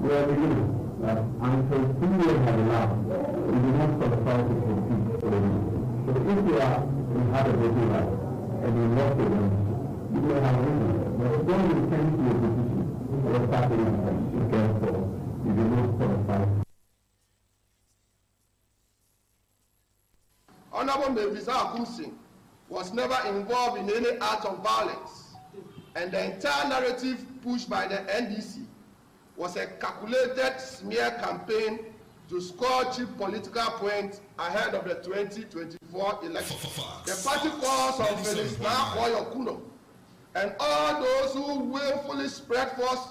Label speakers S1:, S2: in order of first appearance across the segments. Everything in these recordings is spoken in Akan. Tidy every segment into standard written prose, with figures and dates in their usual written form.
S1: we are beginning. Until 2 years have elapsed, we do not qualify to compete for the league. So if you have a voting right and you lost your vote, you may have written, but when you send to your position, you are starting and therefore you do not qualify.
S2: Honorable Mevisa Akumsing was never involved in any act of violence, and the entire narrative pushed by the NDC was a calculated smear campaign to score cheap political points ahead of the 2024 election. The party calls on Felix Nakoyo and all those who willfully spread false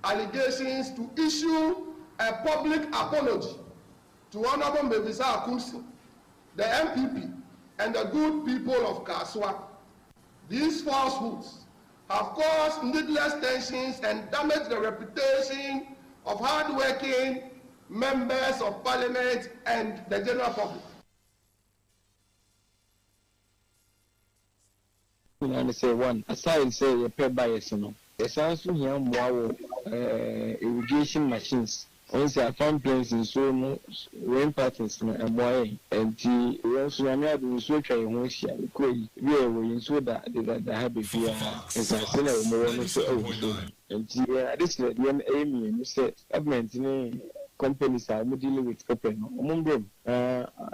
S2: allegations to issue a public apology to Honorable Mevisa Akumsing, the MPP, and the good people of Kaswa. These falsehoods have caused needless tensions and damaged the reputation of hard-working members of parliament and the general public.
S3: I say one, aside say you pay by no. There's also here more irrigation machines. Once I found places in so rain patterns and boy and tea, we also are not in so try one share. We in so that the habit here is a sinner more so and this is the aim you said government companies are dealing with open among them.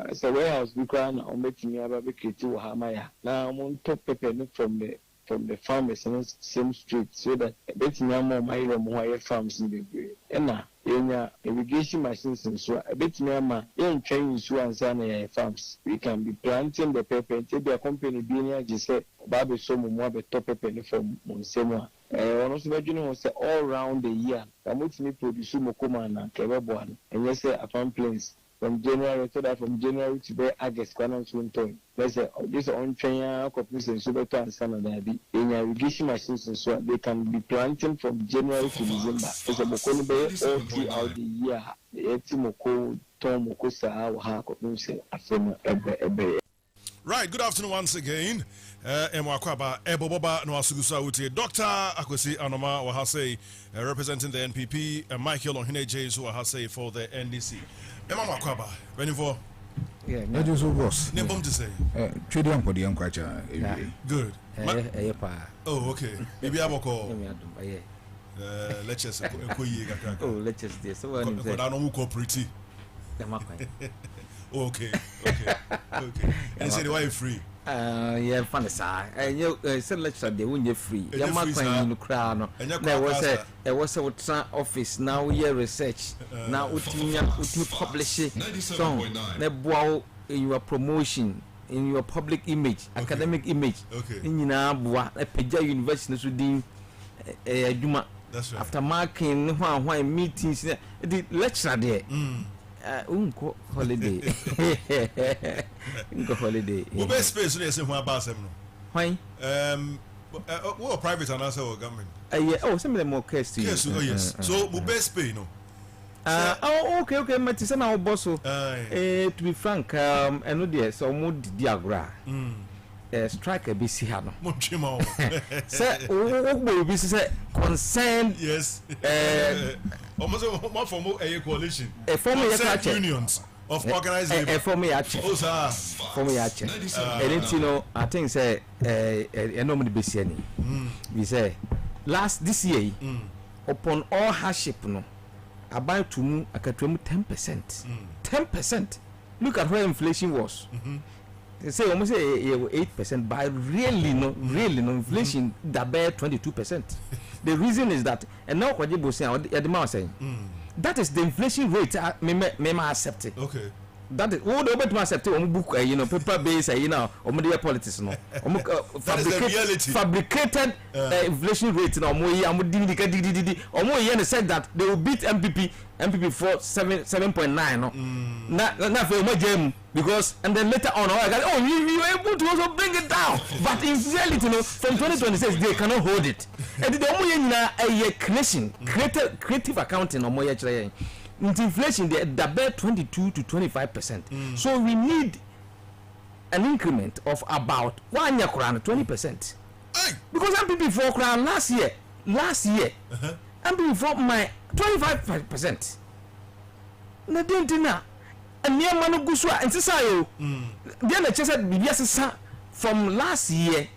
S3: It's a warehouse we can make me a barbecue to Hamaya. Now I'm on top pepper from the farmers in the same street so that betting more my wire farms in the grade. And now irrigation machines and so a bit more young train insurance and farms. We can be planting the pepper and take their company being just say Baby so more top pepper from Monsemo. One of the was all round the year. I'm with me produce Mokoma and Kebabuan. And yes, I found planes from January to that from January to August, Quantum. Let's say this on train, copies and super and Sanada. In irrigation machines and so they can be planting from January to December. It's a Mokono all throughout the year. The Etimoko, Tom Mokosa, Hako,
S4: Right, good afternoon once again. Kwabena, Eboboba, no Asugusa Uti, Dr. Akwesi Anoma, Wahase, representing the NPP, and Michael Onhine James, who Wahase for the NDC. Kwabena, ready for?
S5: Yeah, that is what was.
S4: Name to say.
S5: Trading for the young quacha.
S4: Good. Oh, okay. Maybe I will call. Let's just
S6: oh, let's just this. So,
S4: I don't go pretty. Okay. And say why free?
S6: Yeah, fun side. And you said let's say they won't free. Your market in the crown. There was a office now. We research now. Uti publish it. So, ne in your promotion, in your public image, academic image.
S4: Okay.
S6: In Yinabwa, a Peja University Sudin, Juma.
S4: That's right.
S6: After marking why meetings, the lecture there. Unko holiday. Unko holiday.
S4: What best space do you say when about them?
S6: Why?
S4: What private and also government?
S6: Yeah. Oh, some of them more case to you.
S4: Yes. Oh, yes. So, what best pay, no?
S6: Oh, okay. Matisa now, boss. To be frank, I know there so more diagram. Strike a BC Hano.
S4: Muchimo.
S6: Say, oh, we say concern.
S4: Yes. Almost more for more a coalition.
S6: A former
S4: unions of organized labor.
S6: A former action.
S4: Oh, sir.
S6: Former action. And you know, I think say a normally BC. We say this year upon all hardship no about to move a 10%. 10%. Look at where inflation was. They say almost 8%, but really no inflation that bear 22%. The reason is that, and now what you saying, that is the inflation rate. May accept it.
S4: Okay.
S6: That is all the way to accept it. Book, paper based, media politics, no. Fabricated inflation rate. No, said that they will beat MPP for 7.9. No, not for my gem because and then later on, you were able to also bring it down. But in reality, from 2026 they cannot hold it. And the creative accounting or more inflation they bear 22 to 25%. So we need an increment of about 1 year 20%. Because MPP 4 crown last year I'm being for my 25%. Na dentina enia manu gusu a ntisa yo dia na chese bibia sesa from last year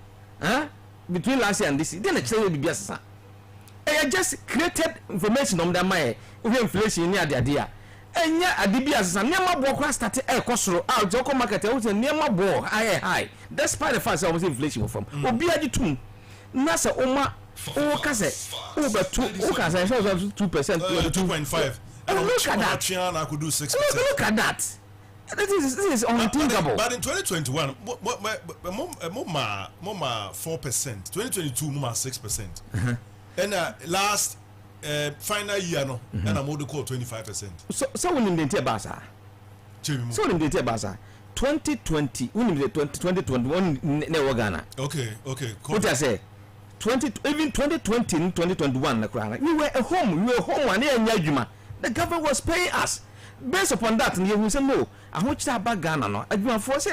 S6: between last year and this year dia na chese bibia sesa I just created information on that my inflation ni ade a enya adibia sesa niam abo kwa start ekosoro a joko market e wo niam abo high despite the fact that almost inflation from obi agitum na se oma o ka se o betu o ka se 2%
S4: 2.5
S6: and look at that.
S4: I could do 6%.
S6: Look at that. This is unthinkable.
S4: But in 2021, more 4%. 2022, more 6%. And last final year, no, and I'm going to call 25%.
S6: So when in the Basa, so in the Basa, 2020, when in the 2021, never Ghana.
S4: Okay.
S6: What I say? Even 2020 and 2021, we were at home. We were home one year in Yajuma. The government was paying us. Based upon that, and you say no. I want you to back Ghana no. I want force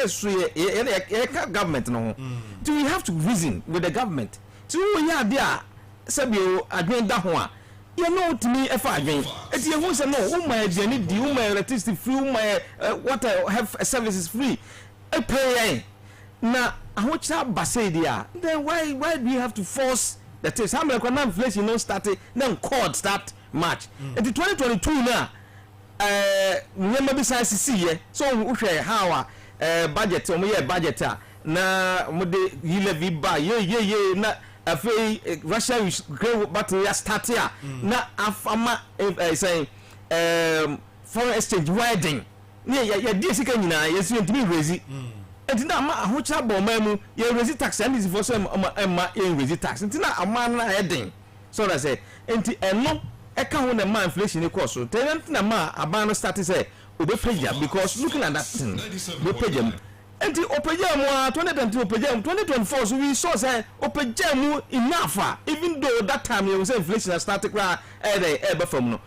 S6: government no. Do we have to reason with the government? So we are there. Sabio adwen da ho a. You know to me if adwen. It you who say no. My journey, my electricity free, my water have services free. I pay. Now I want you to basay there. Then why do we have to force the test? How many inflation no started? Then court start. March. In 2022 now, remember besides see so we share how budget so we budget na mode levy buy na afei Russia battle ya start here na afama saying foreign exchange widening ya die sika nyina yesu ntimi raise entina ma ahocha bo mamu ya raise tax and is for so ma raise tax entina ama na heading so that say enti eno eka ho na ma inflation e cost so tenant na ma aban start say obepeja because looking at that thing obepeja enti opeja mu 2020 opeja 2024 so we saw say opeja mu enough even though that time you say inflation started cry from no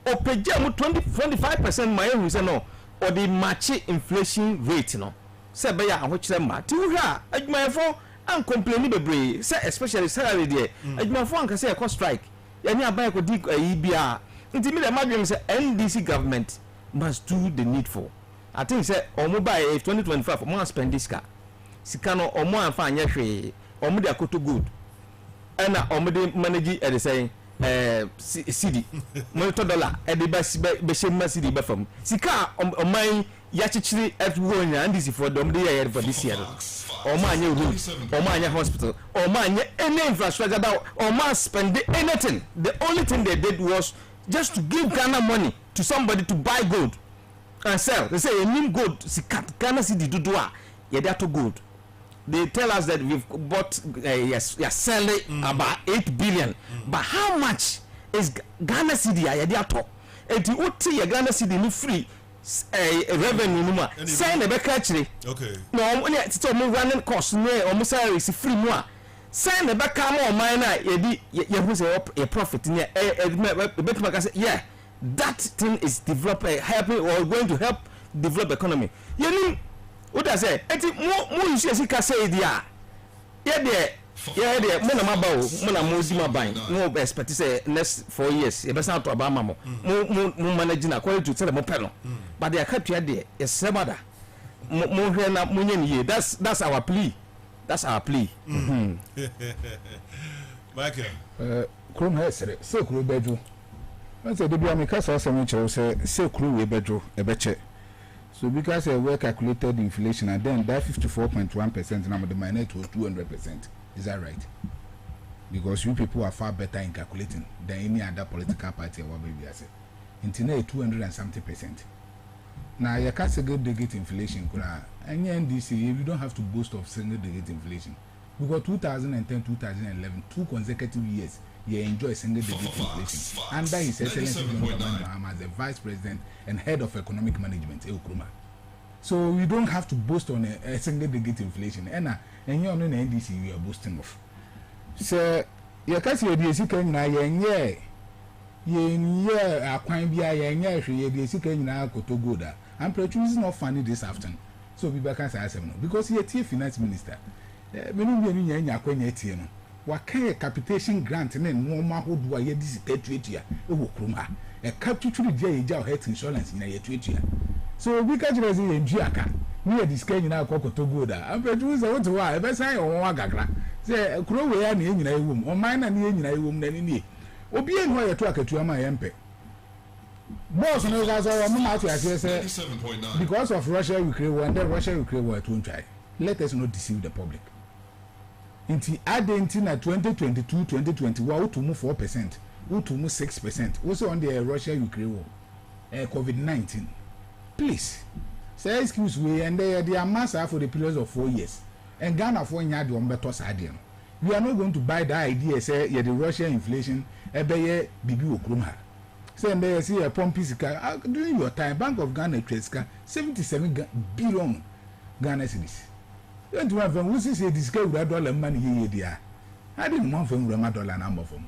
S6: opeja mu 25% my we say no or the match inflation rate no say be ya ahokyere ma ti wo hwa adwumayefo an complain bebre say especially salary there adwumayefo an ka say e strike yani abai ko di bia nti me the madwem say NDC government must do the needful. I think say omo buy 2025 omo spend this car sika no omo anfa anya hwe omo de akoto good na omo de manage e dey say cedi monitor dollar e dey be shema cedi be fam sika oman ya chichiri everyone nya NDC for them dey for this year omo anya road omo anya hospital omo anya any infrastructure that omo spend anything. The only thing they did was just to give Ghana money to somebody to buy gold and sell. They say a new gold Ghana cedi dudua ye dey to gold. They tell us that we've bought yes selling about 8 billion. But how much is Ghana cedi ye dey to? And you would see Ghana cedi no free revenue numa say na be catch
S4: okay
S6: no only it's all running cost no almost salary is free mo say na be come on mine na ye who say a profit near bet make say yeah that thing is developing helping or going to help develop economy you know what I say eti mo you see ka say dia yeah there mo na mabawo mo na mo di maban mo expect say next 4 years e be san to aba mamo mo manage na quality to tell mo pelo but they are there is semada mo hwe na mo nye that's our plea
S4: Michael
S5: krom ha sere se kro bedwo when say dey am ka so some chero say kro we bedwo e be che so because we calculated inflation and then that 54.1% now the minus was 200%. Is that right? Because you people are far better in calculating than any other political party or baby I say. Internet 270%. Now you can't single digit inflation, and NDC you don't have to boast of single digit inflation. Because 2010, 2011, 2 consecutive years, you enjoy single digit inflation. Under His Excellency Mahama as the Vice President and Head of Economic Management, so we don't have to boast on a single digit inflation. And you know the NDC we are boasting of. So you can't see the DSC na yenye akwan bia yenye hwe DSC na koto goda. Ampratwum is not funny this afternoon. So we back answer no because he a finance minister. Me no bi anya akwan tie no. waka capitation grant ne normal hodo aye this etuetua e wo krom ha e capture dia ye ja health insurance na ye etuetua so we ka jira say ye nduaka ni e disca nyina akokoto good Ampratwum say what wa e be san yo won agagra say kuro we ya na nyina ewom o man na ne nyina ewom na ni obi enu aye to akatua ma ye mpe boss no ga so mo na to ase say because of Russia-Ukraine war and then Russia-Ukraine war to try. Let us not deceive the public. Inti adenti na 2022 2021 we to move 4%, we to move 6%. Also on the Russia-Ukraine war, COVID-19. Please, say excuse me, and they are massive for the period of 4 years. And Ghana for nyadi ombeto sadian. We are not going to buy that idea. Say the Russian inflation, ebeye bibi okrumha. Say and they see a pompisika during your time. Bank of Ghana trade 77 billion Ghana cedis. You don't want to say this guy with $1 money here, dear. I didn't want from $1 number from.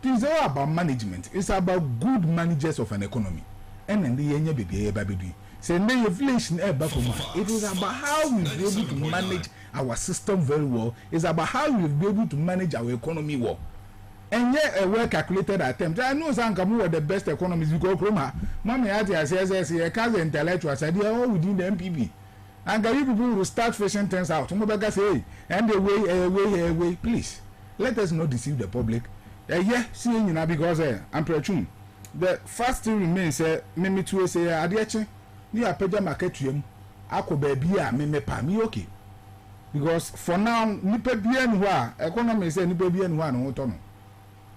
S5: It's all about management. It's about good managers of an economy. And then the yenye baby. Say the inflation it is about how we be able to manage our system very well. It's about how we be able to manage our economy well. And yet a well calculated attempt. I know some come with the best economists because Kroma. Mommy says a cousin intellectual said, oh, within the MPB. And you people will start fishing things out. Say, and the way, please. Let us not deceive the public. Yeah, seeing you now because Ampratwum. The first thing remains, Mimi to say, Adiache, you are peja market to him. Ako baby, me pa me okay. Because for now, nipe bien wa, economy say nipe bien wa no tono.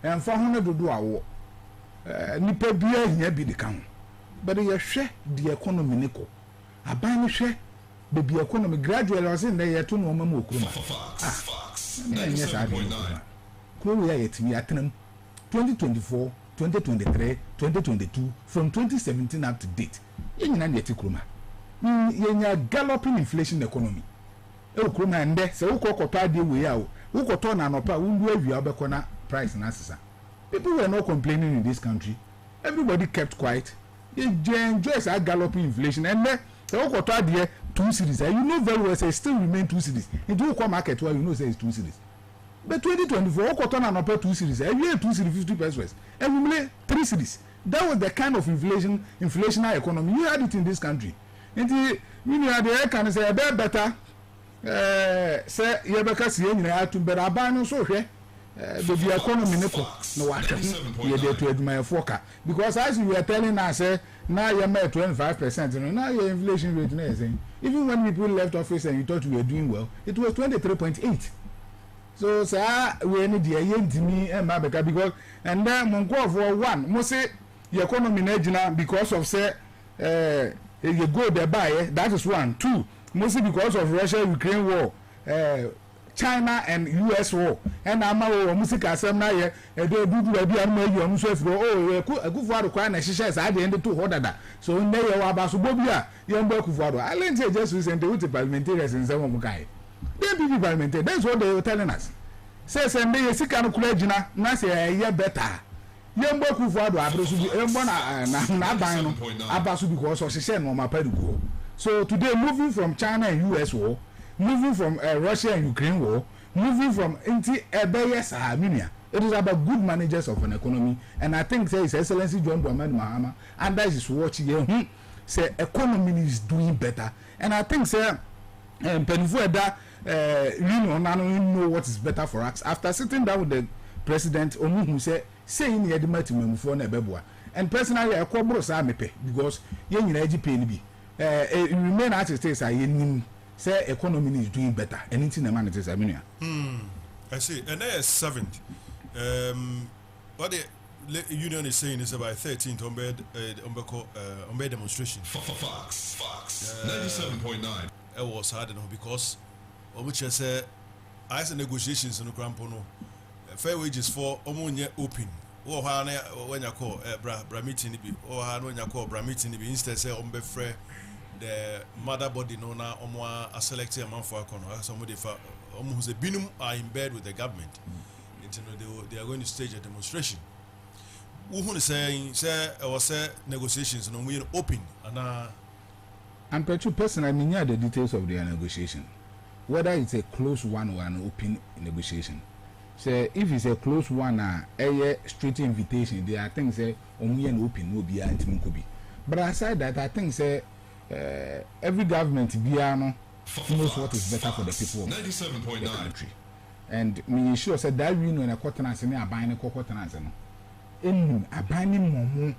S5: And 400 do awo. Nipe bien here be the count. But you share the economy niko. Abani share the economy gradually was in there to no more kuma. Yes, I don't know. Korea yet me at 2024, 2023, 2022, from 2017 up to date. Yen yet kruma. Yen galloping inflation economy. E kruma and there, so ukoko de we out. Ukoto na nopa, we abekona price and assessor. People were not complaining in this country. Everybody kept quiet. They enjoy a galloping inflation and then the ukoto there 2 cities. You know very well say still remain 2 cities. It will come market where you know say it's 2 cities. But 2024, ukoto na nopa 2 cities. Every year 2 cities 50 pesos. And we made 3 cities. That was the kind of inflationary economy. You had it in this country. And the the can say a better say yebeka see you na to better ban so hwe the economy no what you dey to admire forecast because as you were telling us now you made 25% now your inflation rate na saying even when people left office and you thought we were doing well it was 23.8 so sir we need the yentimi e ma beka because and then monko for one mo say the economy na gina because of say you go there buy that is 1 2 mostly because of Russia-Ukraine war, China and US war. And I'm a music assembly now. They do be a million so if oh, a good for the crime and she says I didn't do order. So in there you are about Subobia, young boy for I learned just recently with the parliamentarians in some guy. They be parliamentary. That's what they were telling us. Says and they see kind of Kulejina, Nasi a year better. Young boy for Abasu, Abasu because of she said no my pedagogue. So today, moving from China and US war, moving from Russia and Ukraine war, moving from Ebeyes Armenia, it is about good managers of an economy. And I think His Excellency John Dramani Mahama, and that is what he say economy is doing better. And I think say Penifueda Union know what is better for us. After sitting down with the president, Omuhu saying he had the and personally I call Bros Amepe because yen in EGP remain as it is. I say economy is doing better. Anything the man it is Armenia.
S4: I see. And there is 7th. What the union is saying is about 13th on bed demonstration.
S7: Fox. 97.9.
S4: It was hard enough because which I say I said negotiations in the Crampono. Fair wages for Omonia open. Or when you call bra meeting or when you call bra meeting instead say on befre the mother body no na a selected amount for somebody for who's a binum are in bed with the government. They are going to stage a demonstration. Who is saying say or say negotiations and we open and
S5: I'm pretty personally I mean the details of their negotiation. Whether it's a close one or an open negotiation. say if it's a close one a straight invitation there I think say omuye no open no bia ntimi kobi but aside that I think say every government bia no knows what is better for the people of 97.9 country and me sure say that we know na kwotana ne aban ne kwotana no enu aban ne momo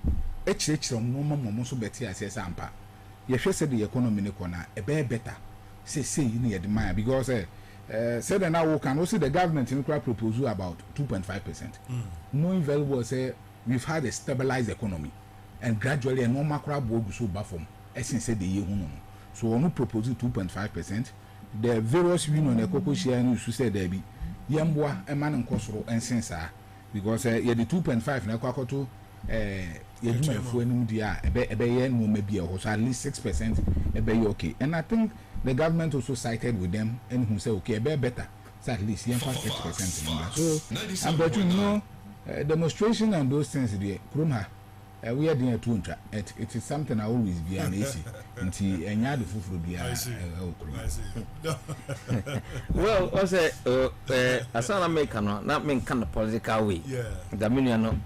S5: echirechire momo so beti asese ampa ye hwe say the economy ne kona e be better say you need the mind because said now we can also the government in propose about 2.5%. Knowing very well say we've had a stabilized economy and gradually a normal crowd will so buffer essence said the year so we propose 2.5%. The various union a cocoa share and you said there be yambwa a man and cosro and sensor because yeah the 2.5 na kwakoto yeduma for any dia ebe no maybe or at least 6% ebe okay and I think the government also sided with them and who say okay better so at least 6% so and but you know demonstration and those things there kroma we are doing too it is something I always be an easy until enya the fufuru bia
S4: I see
S6: well also asana make not mean kind of political way the meaning no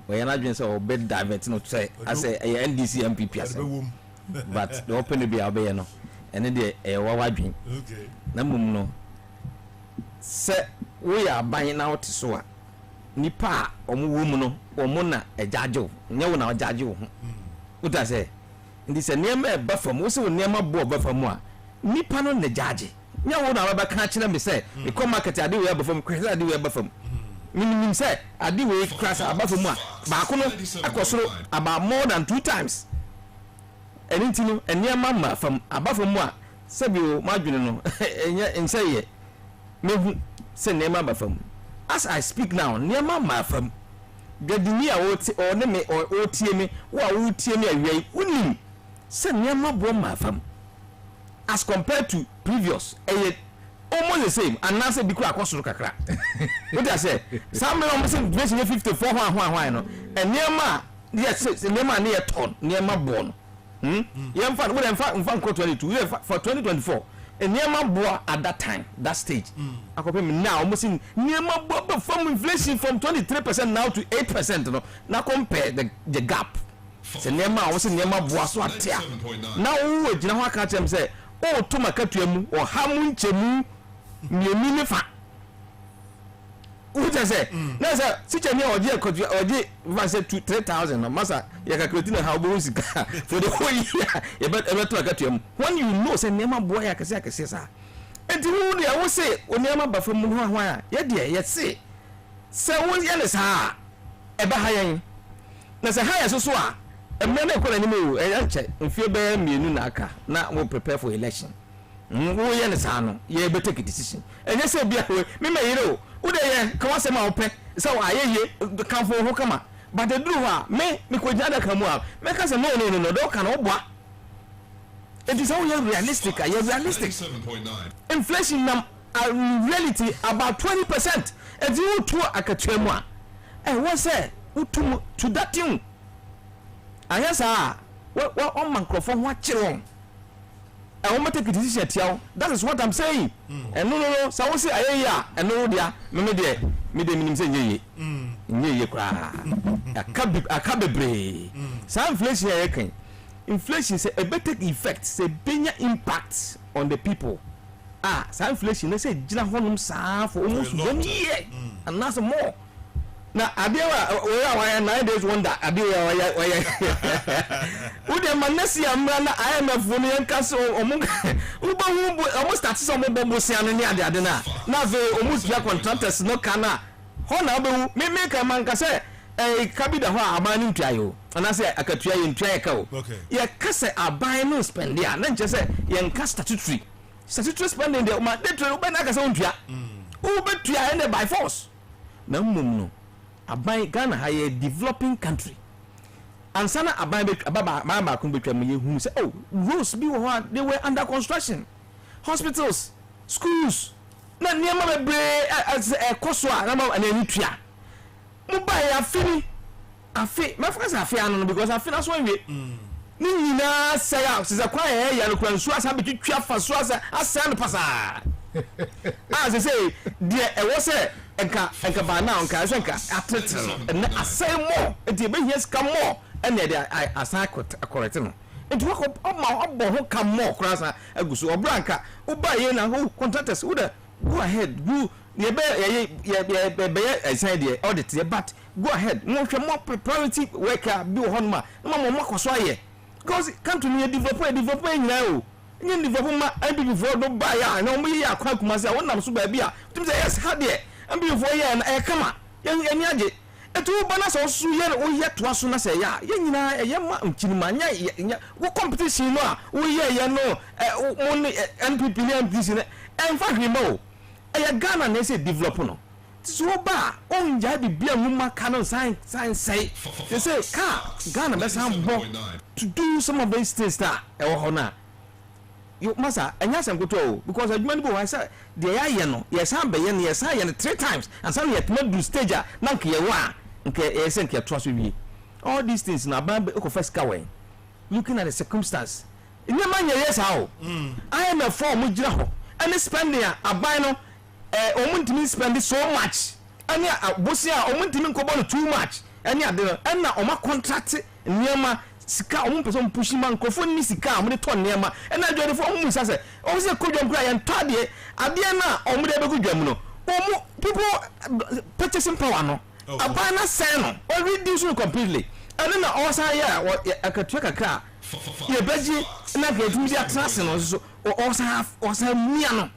S6: we are not doing so bed divert no say I say NDC MPP as but the open be obey no and then the wawadwin
S4: okay
S6: na mum no say we are buying out so nipa omuwum no omuna ejajo nyewo na ojajo ho uta say ndi se niema ebafam wo se wo niema bo obafam a nipa no ne jaje nyewo na ba ka kire me say e come market ade we ebafam kwese ade we ebafam minimum say ade we class abafam a ba ko no akosoro about more than 2 times anything no niema ma fam abafam a sabio madwene no enye enseye mehu se niema abafam as I speak now niema ma fam gadini a woti o ne me o tie me wo a wo tie me awie unim se niema bo ma fam as compared to previous almost the same and now say bi kura akosoro kakra what I say some almost 54 hwan no niema yes niema na ye ton niema bo no yemfa we mfa nko 22 for 2024 niema bo at that time that stage akopem now almost niema bo from inflation from 23% now to 8% no na compare the gap se niema almost niema bo so atia now we gina ho aka chem say o to makatuamu o hamu nchemu miemi ne fa uja say na say siche ni oje say 3,000 na masa ya calculate na how bo sika for the whole year e bet to akatuam when you know say niema boy ya kase sa enti hu dia wo say oniema ba fam ho ho a ye de ye say wo ye ne sa e ba ha yen na say ha ya so a emre na ekola ni me o e nche mfie be mienu na aka na we prepare for election wo ye ne sa no ye be take decision enye say bia we me me yire o wo de ye ka wase ma ope say wa ayeye kan fo ho kama but the dru ha me ko jada kamu a me ka say no do kan obwa it is all realistic inflation na reality about 20% and you to akatwemu a wo say utum to that thing ayasa what on microphone what chiro I want to take a decision tiao that is what I'm saying and no so say ayaya and no dia me de minim say nyeye kra akabebre sa inflation ya kan inflation say a better effect say benya impact on the people sa inflation say gina honum sa for almost 1 year and that's more na adewa we 9 days wonder adewa we ude manasi amra na IMF wo ne nkaso omu start so mo bombo sia no ne ade na ve omu sia contractors no kana ho na obewu me ka man ka say kabida ho abani ntuayo ana say akatua ye ntuaye ka o ye ka say aban no spend ya na nche say ye nka statutory spending de ma de tro be na ka say ntua u betua ende by force na mmom no aban Ghana ha ye developing country ansana aban be ababa kun betwa ye hu say oh roads bi wo they were under construction hospitals schools na niema bebre koso a na ma na ntua mo ba ya fini afi ma focus afi anu because afi na so nwe ni nyina say out se kwa ya no kwa nsu asa betwa fa so asa no pasa as I say there e wo say enka ba na enka asenka atetre no and asay more enti be here scam more and they asay correct no enti wo obo ho kam more krasa aguso obranka uba ye na ho contractors wo go ahead go ye be aside there audit there but go ahead mo hwe more priority worker bi ho no ma mo makoso aye because country ni develop nyina o ni develop ma abi before do buy ya na mo yi akwa kuma say wonam so ba bia tim say yes ha there abi before ya na e kama yani age etu bana so su ye o ye to aso na say ya nyina ye ma nkinima nya wo competition no a wo ye no mo NPP ni MPC ne en fa hwimo e Ghana na say develop no so ba on ja bibia nwuma canon science say they say Ghana be some to do some of these things that e wo hona you masa anya sem koto because adwuma ni bo wa say de ya ye no yes am be ye no yes ye no 3 times and some yet not do stage na nke ye wa nke e say nke trust we all these things na ba ko first ka wen looking at the circumstance nya manya yes how I am a form gira ho and spending abai no omuntimi spend so much ani abosia omuntimi nkobo too much ani ade no na oma contract niema sika omumpese ompushi man nkofo ni sika amde to niema na adwade fo omu sase o se kodwam kra ye ntade ade na omde be kodwam no omu people purchasing power no abai na say no o reduce completely and na o say ya akatwa kakra ye beji na ke tumi dia trust no so o say mia no.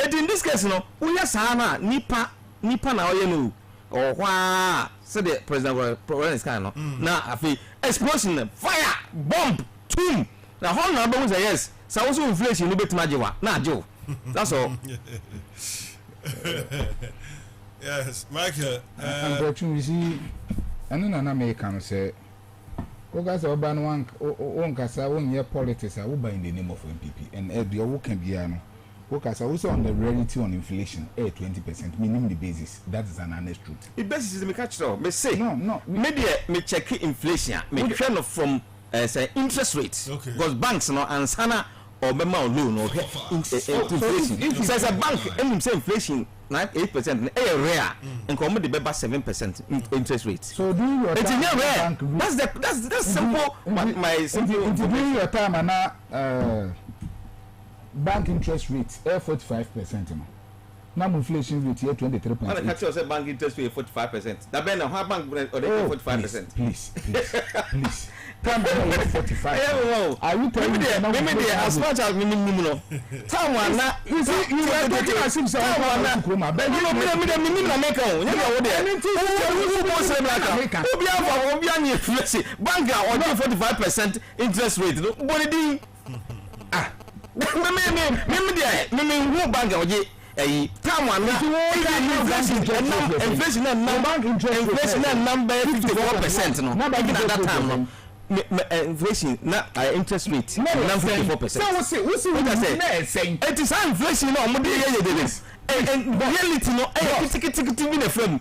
S6: In this case, no, we are sana nipa na oye no. Oh, wah, so the president is kind of now. Afi explosion, fire, bomb, tomb. Now, how number was yes? So also inflation, no bit majiwa. Nah, Joe. That's all.
S4: Yes, Michael.
S5: Ampratwum, you see, and then American say, Ogas Oban one kasa won year politics are over in the name of MPP and the work can be Because also on the reality on inflation, 20%, minimum the basis. That is an honest truth. The basis is me catch it all. Me say no.
S6: Maybe me check inflation. Me trend from say interest rates. Okay. Because banks no ansana or memo loan or inflation. So as a bank, and say inflation 8%, rare, and come the beba 7% interest rate. So do your time. That's simple. My simple.
S5: During your time and now. Bank interest rate 45%. Now inflation rate here 23%.
S6: I catch you say bank interest rate 45%. That be how bank or 45%.
S5: Please. Come on 45. Are you telling me
S6: as much as minimum no? Time one na you see you are talking as if time one na. Minimum na make on. You know there. Who wants to make am? Obi an inflation. Bank are on 45% interest rate. Nobody me who bank oje time one inflation number 54% no even at that time no inflation na interest rate na 54%. So we see what say it is inflation no mo dey and reality no tick in the film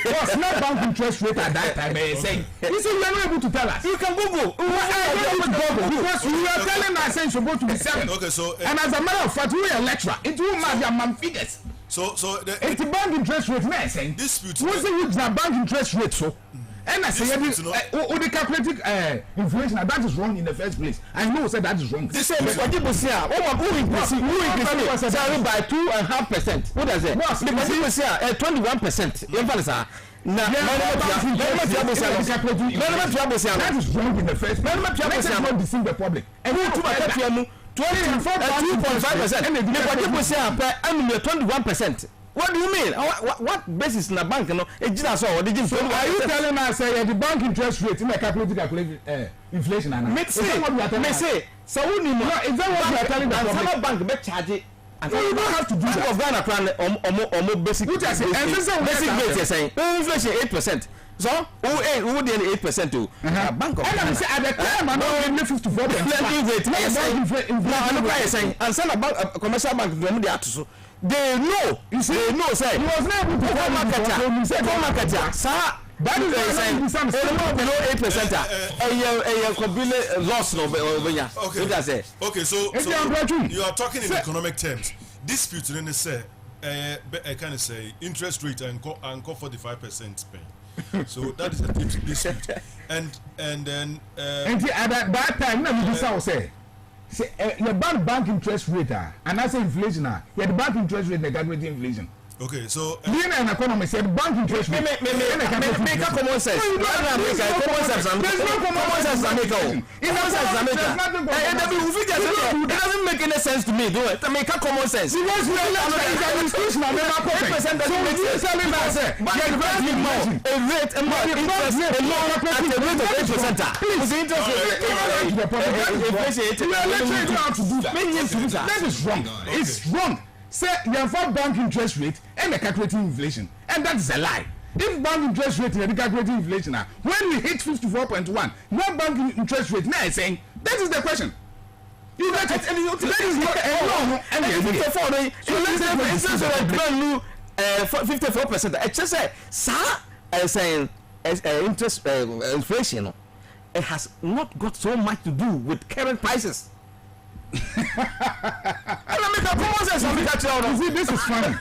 S5: was not bank interest rate at that time saying you see you are not able to tell us.
S6: You can Google
S5: because we are telling us it's supposed to be 7.
S4: Okay, so
S5: and as a matter of fact we are lecturer it will matter man figures
S4: so
S5: the bank interest rate na saying
S4: dispute
S5: what's the bank interest rate so and I say the calculated inflation that is wrong in the first place. I know said that is wrong.
S6: This is what people say. Who increase by 2.5%. What does it? Because people say 21%.
S5: That is wrong in the first place. Let's not deceive the public. And who to
S6: 2.5%. And people say 21%. What do you mean? What basis in a bank? No, so are you
S5: telling us the bank interest rate in a calculate inflation?
S6: May say so. Is that what you are telling the public? Some bank be charge it.
S5: No, you don't have to do that.
S6: Of Ghana plan or basic. What I say? Basic rate you're saying inflation 8%. So who did 8% to bank of
S5: Ghana? At the time I know 54%.
S6: No, saying and some about commercial bank they are to. They know, you see, they know, say, he was not able to tell market, sir. That is what I'm saying. Below 8%. A complete loss no
S4: okay. Okay, so you are talking in economic terms. Dispute in the say I can say interest rate and go 45% pay. So that is a dispute. And then
S5: at that time, no, you say your bank interest rate, and I say inflation, the bank interest rate, the graduate inflation.
S4: Okay, so
S5: being an economist said bank interest rate.
S6: Make a common sense. Common sense. It doesn't make any sense to me. Do it. Make a common sense.
S5: Because we are administration of the market. So we are selling that.
S6: A rate and more interest alone at a rate of 8%. Please, interest rate.
S5: We are lecturing you how to do that. That is wrong. It's wrong. Say you have bank interest rate and the calculating inflation, and that is a lie. If bank interest rate and the calculating inflation are when we hit 54.1, no bank interest rate now is saying that is the question. You get it, and that is not a law. And 54, so let's say for instance brand new 54%. I just say, sir, saying interest inflation, it has not got so much to do with current prices. You see, this is funny.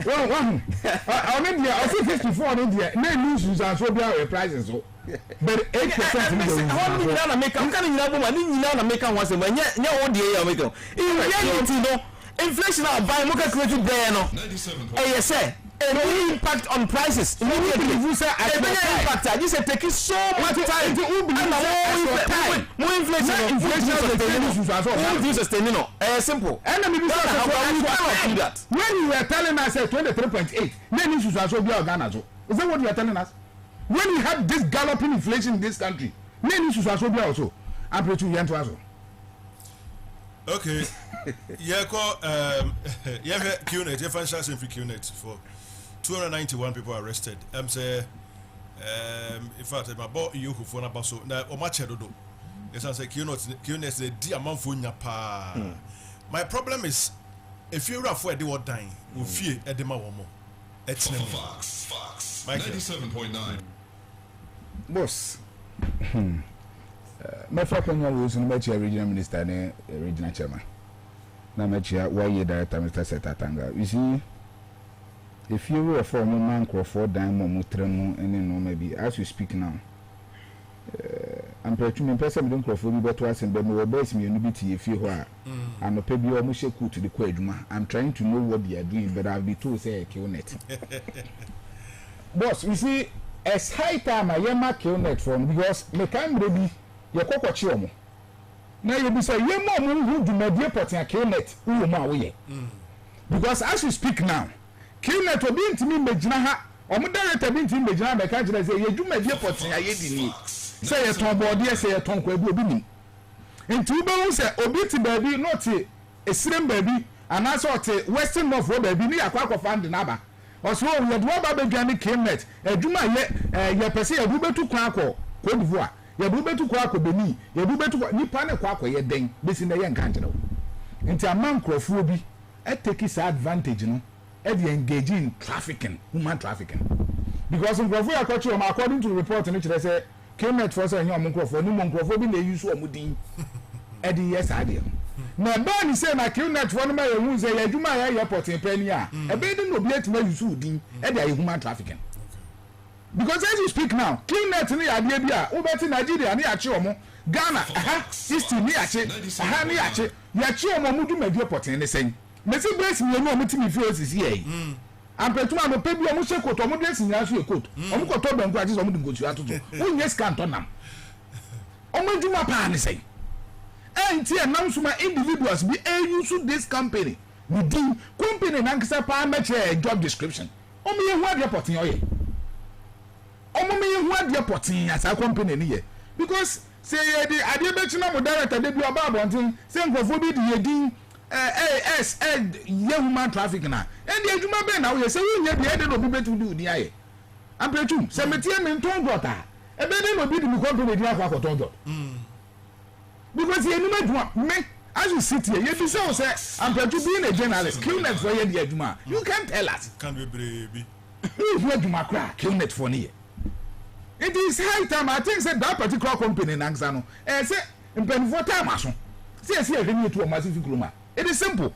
S5: Well, I see 54 in India. They lose you and so be our prices. But 8%.
S6: How many Nana make? I'm going to make once a month. Inflation are buying more calculated there. No, yes, sir. Any impact on prices immediately. You say impact. I just taking so much time. More inflation. Simple.
S5: And when you were telling us 23.8, then issues are so big. Is that what you are telling us? When you have this galloping inflation in this country, then issues are so big also. Ampratwum you to also.
S4: Okay. Yeah, QNet. If I shall say QNet for 291 people arrested. I'm say, in fact, my boy you who phone about so now or much do. Yes, I say QNet the dear amount for pa. My problem is if you're afraid they were dying, we fear at the more. It's
S7: Fox 97.9.
S5: Boss. My friend was in the regional minister and regional chairman. Now, my chair, why you director, Mr. Setatanga. You see, if you were a former man, Crawford, Diamond, Mutremo, and then maybe as you speak now, I'm pretty person don't Crawford, but was and then we base me unity if you are. I'm a baby almost cool to the Quaduma. I'm trying to know what they are doing, but I'll be told, say, QNet. Boss, you see, as high time I am a QNet from because me can baby. Your cocoa chiomo. Now you be say, you more who do media potting a QNet, who ma we. Because as you speak now, QNet will be into me, Majanaha, or Moderate being to Majana, the country say, you do media potting a yedi. Say a tom body, say a tom quabu bini. In two bones, say, Obiti baby, not a slim baby, and I saw Western North Road baby, near Quack of Andinaba. Or so we had one baby Johnny QNet, a Juma yet, your per se a Ruber to Quaco, Cote d'Ivoire. Ya bube tu kwa Beni, ya bube tu ni pane kwa ye den besi na ye nkanche no. Nti amman krofo bi e take this advantage no e dey engage in trafficking, human trafficking. Because krofo ya kwachi o according to the report no kire say QNet for say nyom krofo ni mo krofo bi na use o mudin. E dey yes ade. Na ba ni say na QNet for no ma ye hu say ya adwuma ya airport en pani a e be dey no bi atima use udin e dey human trafficking. Because as you speak now, QNet ni adie bia ubeti Nigeria ni achi omo Ghana East ni achi ni achi ya chi omo mudu media potin ni sen mesi brace mi no omo timi fi osisi yi Ampratwum am pe bi omo se koto omo de sinya so e koto omo koto banku ati omo de gotu atoto wonye scan to nam omo djuma pa ni sen enti enam suma individuals be use this company within company nankisa pa match job description omo ye hu adie potin oye omo me hu ade potin as a company ni ye because say the ade be china mo director de bi oba abontin say nkofo bi de yedin ye human trafficking na and the adwuma be na we say we nya bi e de no bi betu di udi aye Ampratwum say metie me nton gota e be de no bi di mi company di akwa koton dot because ye numa adwuma me as you sit here you say Ampratwum being a journalist QNet for ye di adwuma you can't tell us
S4: can be baby
S5: you adwuma kra QNet for ni. It is high time. I think that particular company in Anxano, say, in pen for time, say, a venue to a massive groomer. It is simple.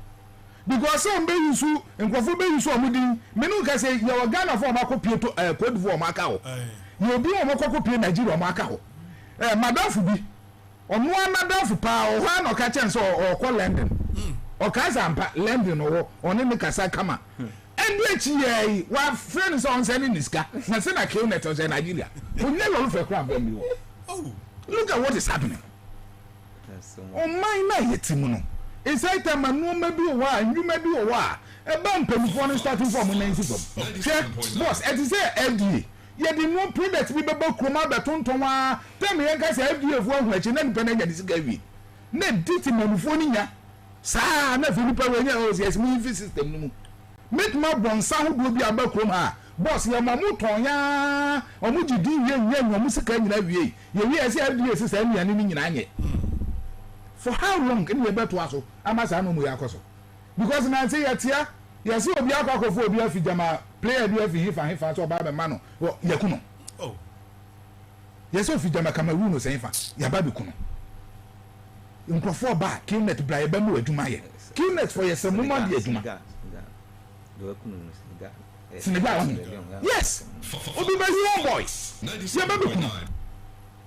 S5: because some be use nkofo be use omudi menu ka say your Ghana for makopie to Cote d'Ivoire maka ho you be o makopie Nigeria maka ho madam fu bi onu anadam fu pa o ha no ka chen so o ko London o ka zampa London o oni me kasa kama and echi ye wa friends on sending niska na say na Killnet on Nigeria we never look for crap them oh look at what is happening oh my na yetimu no it's like time no maybe o wa you maybe o wa e ba mpemfo no starting from 90 from boss it is FDA ye di no product bi beba kroma betonton wa tem ye ka say FDA fo ahu achi na nipa na nya disika wi na diti manufo ni nya saa na fi nipa we nya o yes mi fi system no mu make ma bon sa ho do bi aba krom ha boss ye ma mu ton ya o mu gidi ye nya nya mu sika nyina wi ye wi ese FDA se sa nya ni nyina anye for how long can you bet to aso amasa no mu yakoso because na say yatia yes obi akokofo obi afijama player bi afi hifa so ba be ma no yakuno oh yes ofijama Cameroon no say fa ya ba be kuno nkofo ba Killnet bra ye ba mu aduma ye Killnet for yes mo ma di aduma do yakuno Senegal yes obi ba you boys ya ba be kuno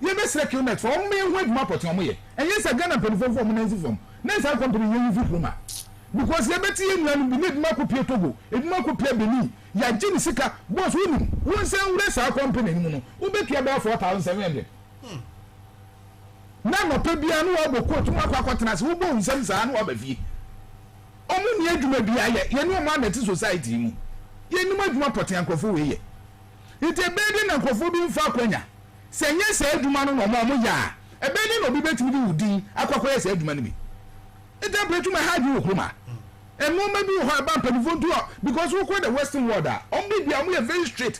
S5: ye be sele Killnet for me hu aduma poti omo ye and yes Ghana penfo for mo nansi from na say company ye fi kuma because ye beti ye nwan bi need ma ko pie Togo eduma ko pie Benin ya gini sika boss wonu won say wure sa company ni mu no wo betua ba 4700 na no pe bia no wo ko tuma kwakotena se wo bo nsam sa na wo ba fie omu ni adwuma bia ye ni o ma net society mu ye ni ma adwuma poten ankofo we ye ite be di na ankofo bi mfa kwanya se nye se adwuma no no mo ya e be di no bi betumi di udin akwakoye se adwuma no bi ite Ampratwum ha di okroma and no maybe you have been because we call the Western world. Only be a very straight.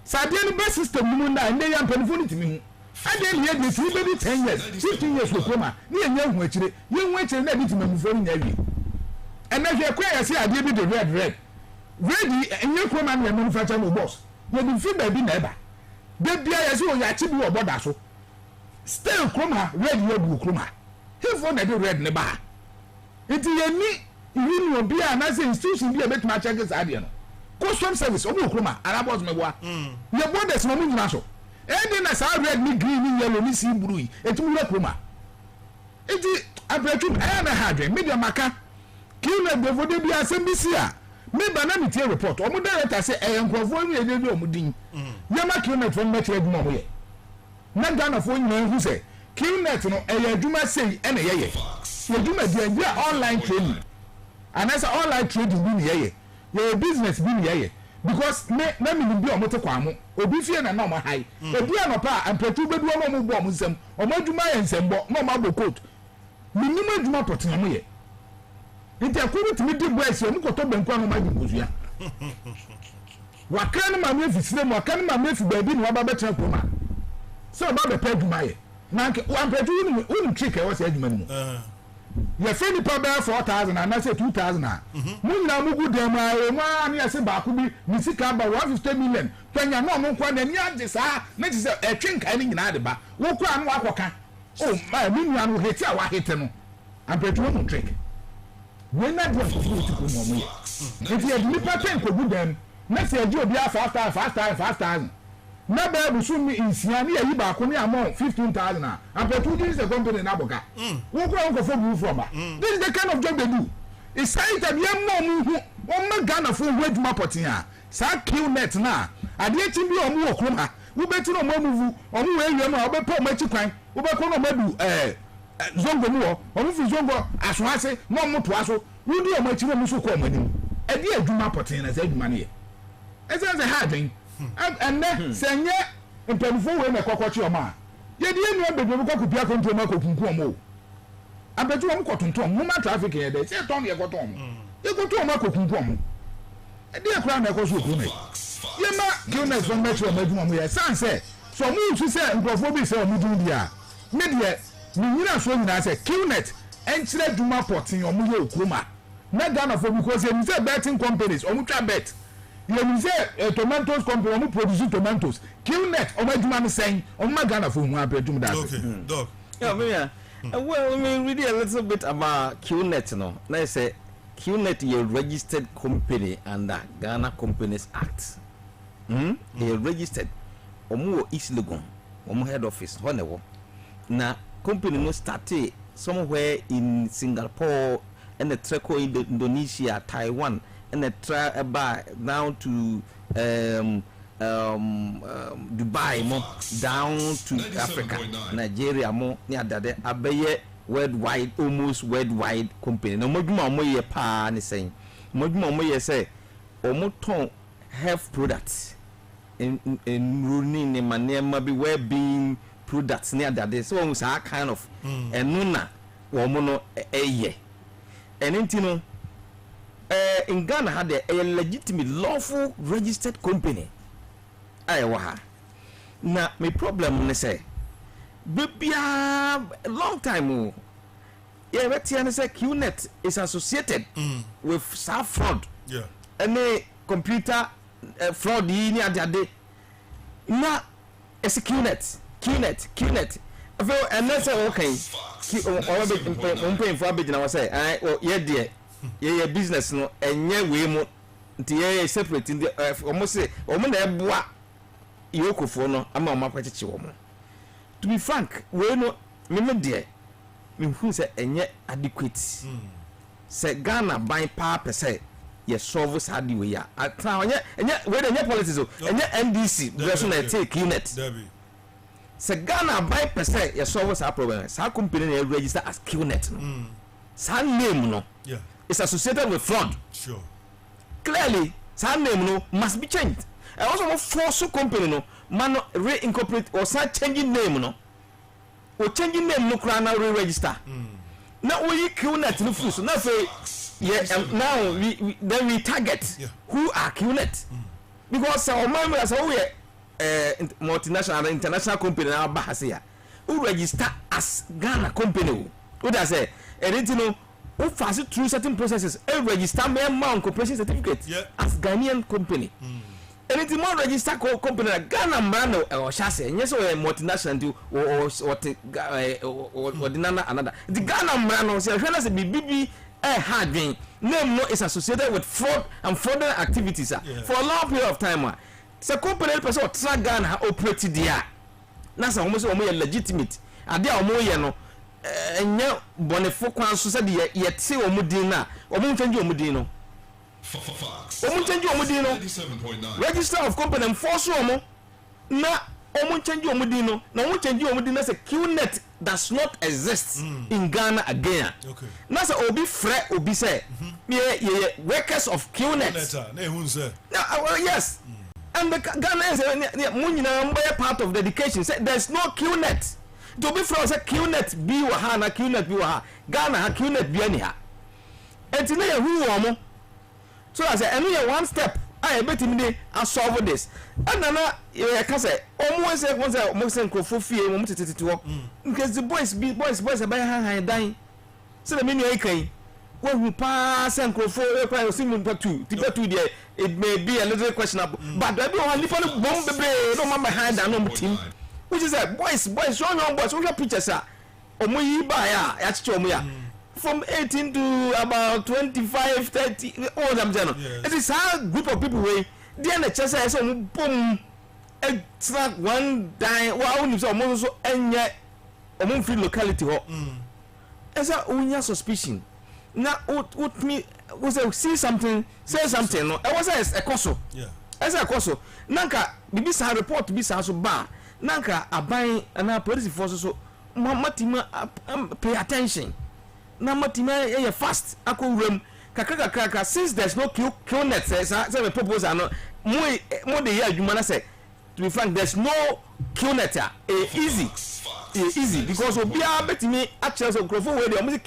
S5: Sadian best system, and they are penny to me. I then hear this 10 years, 15 years with Coma, near young witch, young witch, and ready to move for Navy. And as you acquire, I say, I give you the red. Ready, and your Coma and manufacturer boss. You will feel baby never. Baby, I saw your chibi or bodasso. Still Coma, red your blue Coma. He found a red neba. It is a me. You will be an institution be a bit much against Adiano. Custom service, Omo Kroma, Arabos Mewa. Your borders no mean national. And then as I read me green, yellow, me see blue, and to Kroma. It is Ampratwum, I am a hardware, media maca. Killnet before they be a Sembisia. Me banana report, or director say, I am performing a little mudding. Yama Killnet from Metro Moye. Not done of one man who say, Killnet no, a Juma say, and a ye. You do my online training. And as online trading be here your business be here because me me be o moto kwamo obi fie na normal high obi anopa Ampratwum bedu o mo bo nsem o maduma ye nsembo no ma bo coat minimum aduma poten mo ye nti akuru timi di boys o mo koto benku anu ma di bozua wakan ma me fisire mo wakan ma me fi baby ni wa ba betra koma so ba be pa aduma ye na Ampratwum unu trick e wo se aduma ni mo ye fe ni pa be 4000 and na say 2000 mu na mu gu dem ayo ma na say ba ku bi ni sika ba 150 million twanya no mo kwa na ni age saa na ti say e twenka ni nyina de ba wo kwa anu akoka oh ma mi nua no heti a wa hete no Ampratwum no trick we na do so ti ko mo ye if you ni pa ten ko gu dem na say je obi a 5000 na ba bu so mi insia ni yi ba ko ni amount 15000 Ampratwum is a company na boga wo ko an ko fo bu from ba this is the kind of job they do it's say that yem mo mu o ma Ghana fo hu aduma potin a sa Killnet na ade echi bi o mu okrom ha wo beti no mo mu o mu we yem a o be pa o ma chi kwan wo be ko no madu zongo mu o mu fi zongo aso ase no mo to aso wo di o ma chi mo so ko o mani e di aduma potin na sa aduma ne e say hard thing and then senye mpemfo we na kokkochi o ma ye di enu abedwe ko kupia kontu ma kokunku o mo Ampratwum ko tonton mo ma traffic ye de se ton ye ko ton ye ko ton ma kokunku o mo e di akura na ko so ku me ye ma Killnet from metro ma dwuma mo ye san se so mo usu se nkrofo bi se o mo dun dia me de ni nyina so nyina se Killnet enchire dwuma potin o mo ye okroma na Ghana for because you say betting companies o mo twa bet you say tomatoes company who produce tomatoes Killnet o ma dwuma me sen o ma Ghana for hu Ampratwum that
S4: okay dog
S6: yeah well I mean really a little bit about Killnet no na say QNet is a registered company under Ghana Companies Act. They registered. Omo East Legon, Omo head office. Honewo. Na company no started somewhere in Singapore and the treco in Indonesia, Taiwan, and the down to Dubai, mo down to Africa, Nigeria, mo near that abeye worldwide, almost worldwide company. No more mo ye pa ni saying. Mo ye say omo ton health products in running in manema be well-being products near that. So almost a kind of and nuna woman ye. And intino in Ghana had a legitimate lawful registered company. Ayewa. Na my problem ne say baby a long time yeah we say QNet is associated with some fraud.
S4: Yeah.
S6: Any computer fraud ni ade na it's QNet and let's say okay on pay for abeg na we say yeah there yeah business no enye we mo nti yeah separate in the almost say omo na eboa yokofo no ama oma kwachichi wo mo. To be frank we no me de me hu say enye adequate say Ghana buy pa per se ye solve sadi we ya atra enye we enye politics o enye NDC version na take QNet say Ghana buy per se ye solve sa problem sa company na register as QNet no sa name no is associated with fraud.
S4: Sure.
S6: Clearly sa name no must be changed. I also want force company no man reincorporate or start changing name no or changing name no kra na re-register. Now we QNet no full so now say now we target who are QNet because our member as we multinational international company now bahase who register as Ghana company who does say anything no who fast through certain processes and register my amount corporation certificate as Ghanaian company. Anything more register company like Ghana Mbrano or Shase, and yes, or multinational do or another. The Ghana Mbrano says, BB hard name no is associated with fraud and fraudulent activities for a long period of time. So, company person track Ghana operated there. That's almost legitimate. And they are more, no. And yeah, Bonifocans society yet see Omudina or Muntanjo Mudino. Register of company and force Omo. Na Omunchanjo Mudino. Na Omunchanjo Mudino say QNet does not exist in Ghana again. Okay. Now say Obi Fre Obi say workers of QNet. Yes. And the Ghana say Munina part of the education say there's no QNet. To be from say QNet be waha na QNet be waha. Ghana ha QNet be anyha. And today who Omo. So I say, and one step, I bet him I solve this. And then I can say, almost once I almost for fear, to work. Because the boys are by hand dying. So the menu I can. When we pass and go for a single two, it may be a little questionable. But everyone, if I bomb the brain, no man behind and no team. Which is that boys, show your boys, show your pictures, sir. Omo buy ya, from 18 to about 25, 30, all them general. It is a group of people where they are the chance I saw boom, it's like one die, wow, you saw most so and yet a monthly locality. As a unya suspicion. Now, what me was I see something, say something, no, I was a coso. As a coso, Nanka, Bibisa report to be so bar, Nanka, a buying and police force so, Matima, pay attention. Na matima fast akowuram kakaka since there's no QNet say we propose no more the year adwuma na say to be frank there's no QNet easy because obia betimi actually so crofo we dey almost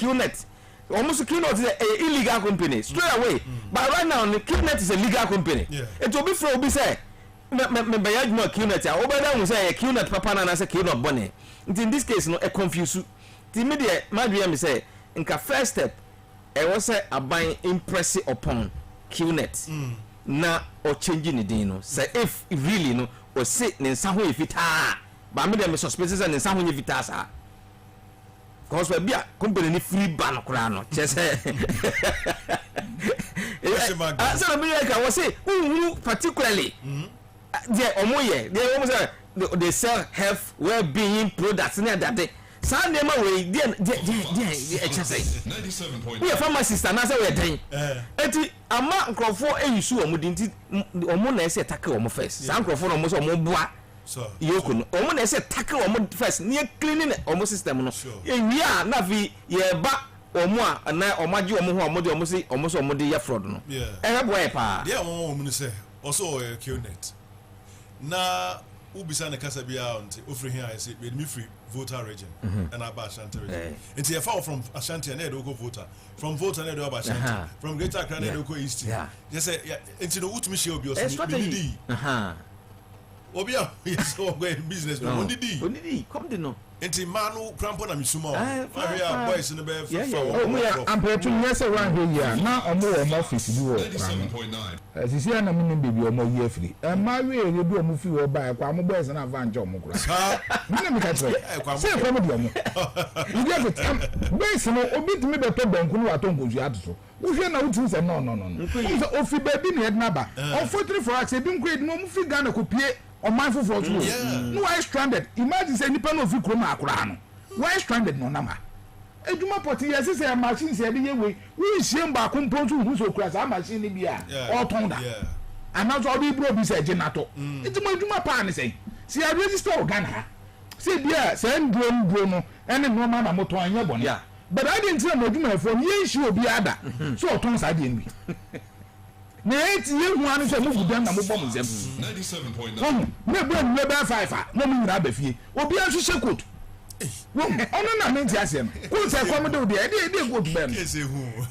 S6: QNet is a illegal company straight away but right now the QNet is a legal company it will be for obi say me buy adwuma QNet obeda we say QNet papa na say QNet bonne in this case no e confuse the media madria me say nka first step was say aban impress upon QNet na or changing the din no say if really no or say ne nsa ho efita ba me dem suspect say ne nsa ho efita sa cause we bia company ni free ban kura no che say So America was say who particularly they omoye they almost they sell health well-being products near that day. Sunday way they exercise.
S7: 97.9.
S6: We are pharmacist and answer we are doing. Eti ama nkrofo eyusu omudinti omo na ese tackle omo first. San nkrofo no mo so omo boa.
S4: So
S6: Yoko no omo na ese tackle omo first. Near cleaning omo system no. Ewia na fi ye ba omo a na omaji omo ho omo de omo si omo so omo de ya fraud no. Eh boy pa.
S4: There omo mu say also QNet. Na ubisa ne kasa bia onti ofri here I say me free voter region and about Ashanti region. It's a far from Ashanti and go voter. From voter and about Ashanti. From Greater Accra and go east. Just say into the ultimate show be strategy. Obia is going business no only d.
S6: Come the no.
S4: Enti manu crampo na misuma. Area boys in the bed for.
S5: Ampratwum yes around here na omo office bi wo.
S7: 97.9.
S5: Sisi na me baby omo year free. Ma we e bi omo fi wo ba kwa mo boys na van omo kura. Me me ka try. Say kwa mo di omo. You get it. Boys no obi timi be to banku no ato nkoju ato. Wo hwe na wutu say no. So ofi baby ne head na ba. Unfortunately for us e bi nko e no mo fi Ghana ko pie on mindful for two. No, why stranded? Imagine say nipa no fi kroma akura no. Why stranded no nama? Ejuma poti yes say a machine say dey we shame ba ko mpontu hu so kura sa machine ni bia all tonda. And now so be bro bi say genato. Ejuma pa ni say. See I register Ghana. See bia say ndro no ene no ma na moto anya bone. But I didn't tell ejuma for ye shi obi ada. So ton sa dey nwi. Na eti ye hu anu se mu gudan na mo bom zem
S7: 97.9.
S5: Me bro me ba 5 no mu nyira ba fie obi an hwehwe coat ono na me nti asem ko se ko mo do de e coat ben
S4: Yes hu.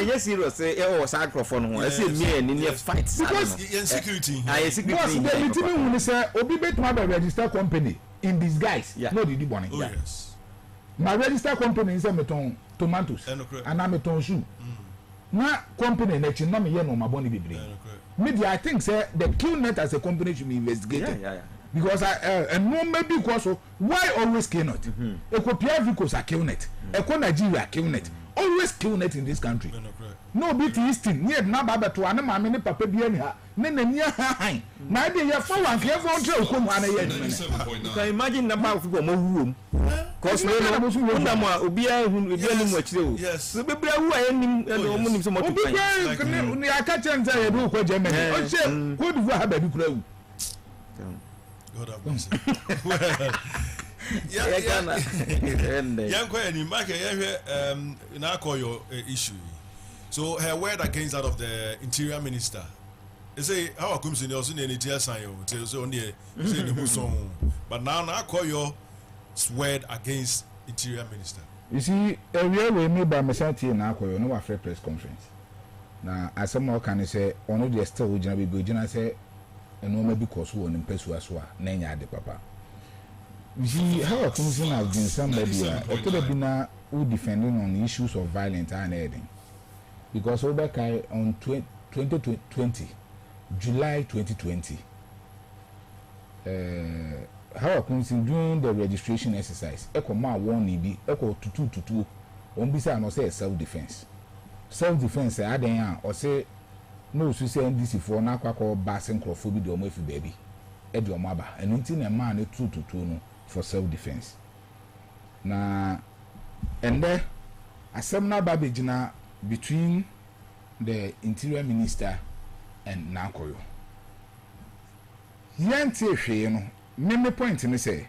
S6: Yes serious e o sacrifice no ho e say me ni fight
S4: Because insecurity.
S5: boss dey mitimi hu ni say obi betuma ba register company in disguise no di bone.
S4: Oh yes.
S5: My register company is meton tomatoes and meton shoe. Na company na chi na me ye no maboni bebre. Media I think say the QNet as a company should be investigated. Because and no maybe because why always QNet? Ekopia vehicles are QNet. Eko Nigeria QNet. Always QNet in this country. No bit easting near na baba to ana ma me ne papa bia ni ha. Ne na nia han. Na dey ya for one care for tell ko mu ana ye ni.
S7: 97.9.
S6: Can imagine number of people mo wuom. Cause no undam a obi ahun obi anim akire o.
S4: Yes.
S6: Be bra wu anim omo nim so moto
S5: Obi
S6: pan.
S5: ni aka chenta ye do ko Germany. O se ko du ha ba bi kura wu.
S4: God have mercy. Young Kwabena, Mark, now call your issue. So her word against that of the Interior Minister. They say how comes in your son in the sign so only say the song. But now call your word against Interior Minister.
S5: You see, every way me by myself here now call you no afraid press conference. Now as some more can say on the still we be good say and no maybe cause who on pesu aswa na nya de papa. You see how a commission has been somebody it could have been who defending on issues of violence and anything. Because over on 2020 July 2020 how a commission during the registration exercise eko ma won ni bi eko tutu on bi say no say self defense aden or say no so say NDC for na kwakọ bass microphone bi de omo efi baby e de omo aba enu nti na ma na tutu no for self defense na ende asem na ba begina between the Interior Minister and Nakoyo yente hwe no me point ni say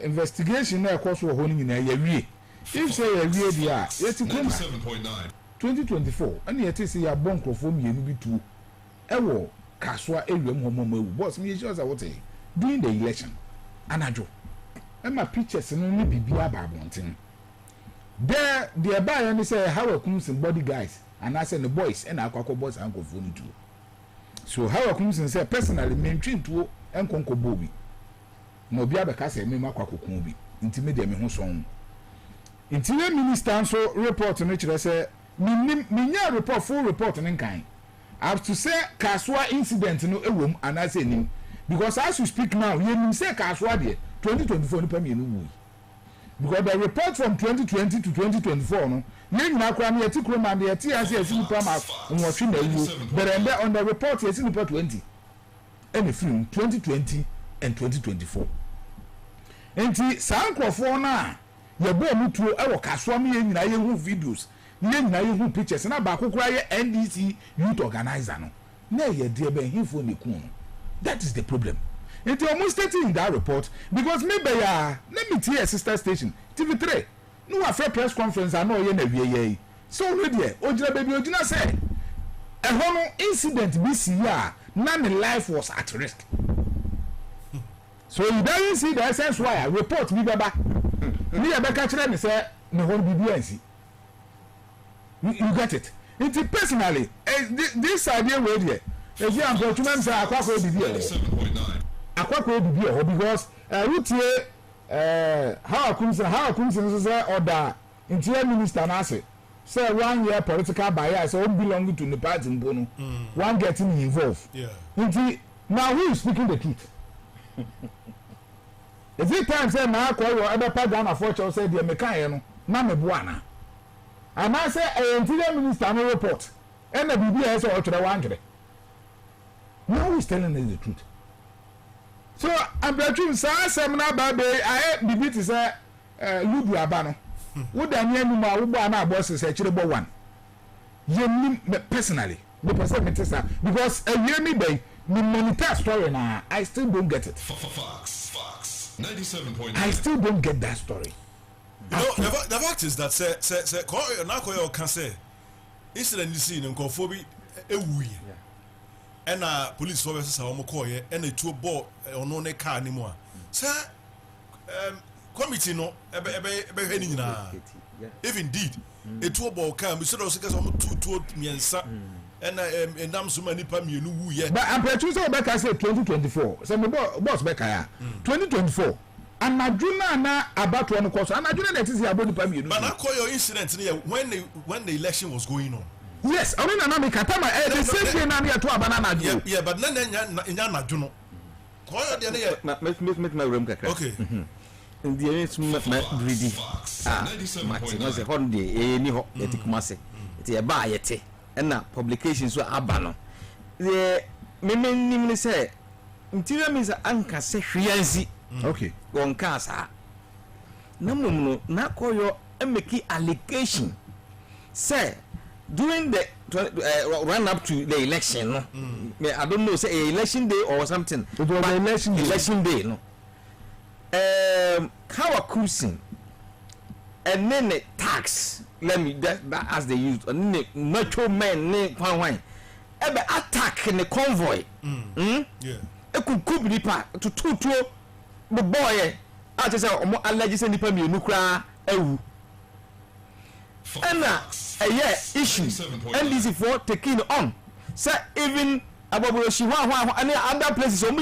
S5: investigation na ekoso ho ni na ya wie if say ya wie dia yeti kuma
S7: 97.9.
S5: 2024 and yet say ya bon crofom ye bi tu ewo kaswa ewem homomo ewu boss me sure say what during the election anajo my pictures no ni bibia ba bonten there the buy and say how comes in body guys and I say the boys and akwakọ boys and go phone too so how comes in say personally mentwin to enkonko bobi no bia be ka say me makwakọ kun bi ntime de me ho so Interior Minister so report no kire say minya report full report nin kan up to say kaswa incident no ewom anase nim because as you speak now you nim say kaswa de 2024 ni pam ye no wu because the report from 2020 to 2024 no ye nyina kwa na yeti kroma na yeti ase esi nipa ma nwotwe na ewu but on the report yesi nipa 20 any film 2020 and 2024 enti sankrofo na ye bo mutuo e wo kaso am ye nyina ye hu videos ye nyina ye hu pictures na ba kokora ye NDC youth organizer no na ye de be hifo ne kun. That is the problem. It's almost stating in that report because maybe let me tell a sister station TV3 no after press conference I know ye na wie so already ojina baby ojina say a hono incident this year none life was at risk. So you don't see the essence why I report me baba me abeka kire me say me hon bibi you get it. It's personally this idea wey there if you Ampratwum say akwakọ bibi because rutie how akumsin say order interior minister na say 1 year political bias so belong to the party mbono one getting involved now who is speaking the truth. Is it time say na akọ your other part Ghana for church say the mekan no na me boana and I say interior minister no report and the bibi say o tire 100. Now who is telling us the truth? So Ampratwum say seminar baby I bibi to say ludu aba no wo da ne anu ma wo bo na boss say kire bo one ye me personally the person me tesa because a year me bay me monitor story na I still don't get it.
S7: Fox 97.9.
S5: I still don't get that story.
S4: You know, the fact is that say na koyo can say incident you see in Kofobi ewuye and police forces are almost call ye and a two ball on no car anymore. Sir, committee no if indeed a two ball can be sort of two miensa and I'm so many pamiu yet. But
S5: Ampratwum say back I say 2024. So my boss back 2024. And Najuna na about one course. And Najuna that is here about the pamiu. But
S4: I call your incident when the election was going on.
S5: Yes, I mean, I'm Katama. The same thing I'm here to a banana.
S4: Yeah, but then Najuno.
S6: Make my room.
S4: Okay.
S6: In the end, my greedy. Martin was a holiday, any hot, Kumase. It's a bayete, and now publications were abano. The Mimini say, Interior means Anka say, Fianzi.
S5: Okay.
S6: One casa. No, not call your make allegation. Say, during the run up to the election, no, I don't know, say election day or something.
S5: It was
S6: election day, no. How a cruising and then the tax. Let me that as they use and then macho men name wine. Ebe attack in the convoy. Yeah. It could be part to two the boy. I just say alleged nipa mi nukra ewu. And yeah, issue NDC for taking on. Say even Eboboba Shiwa and other places from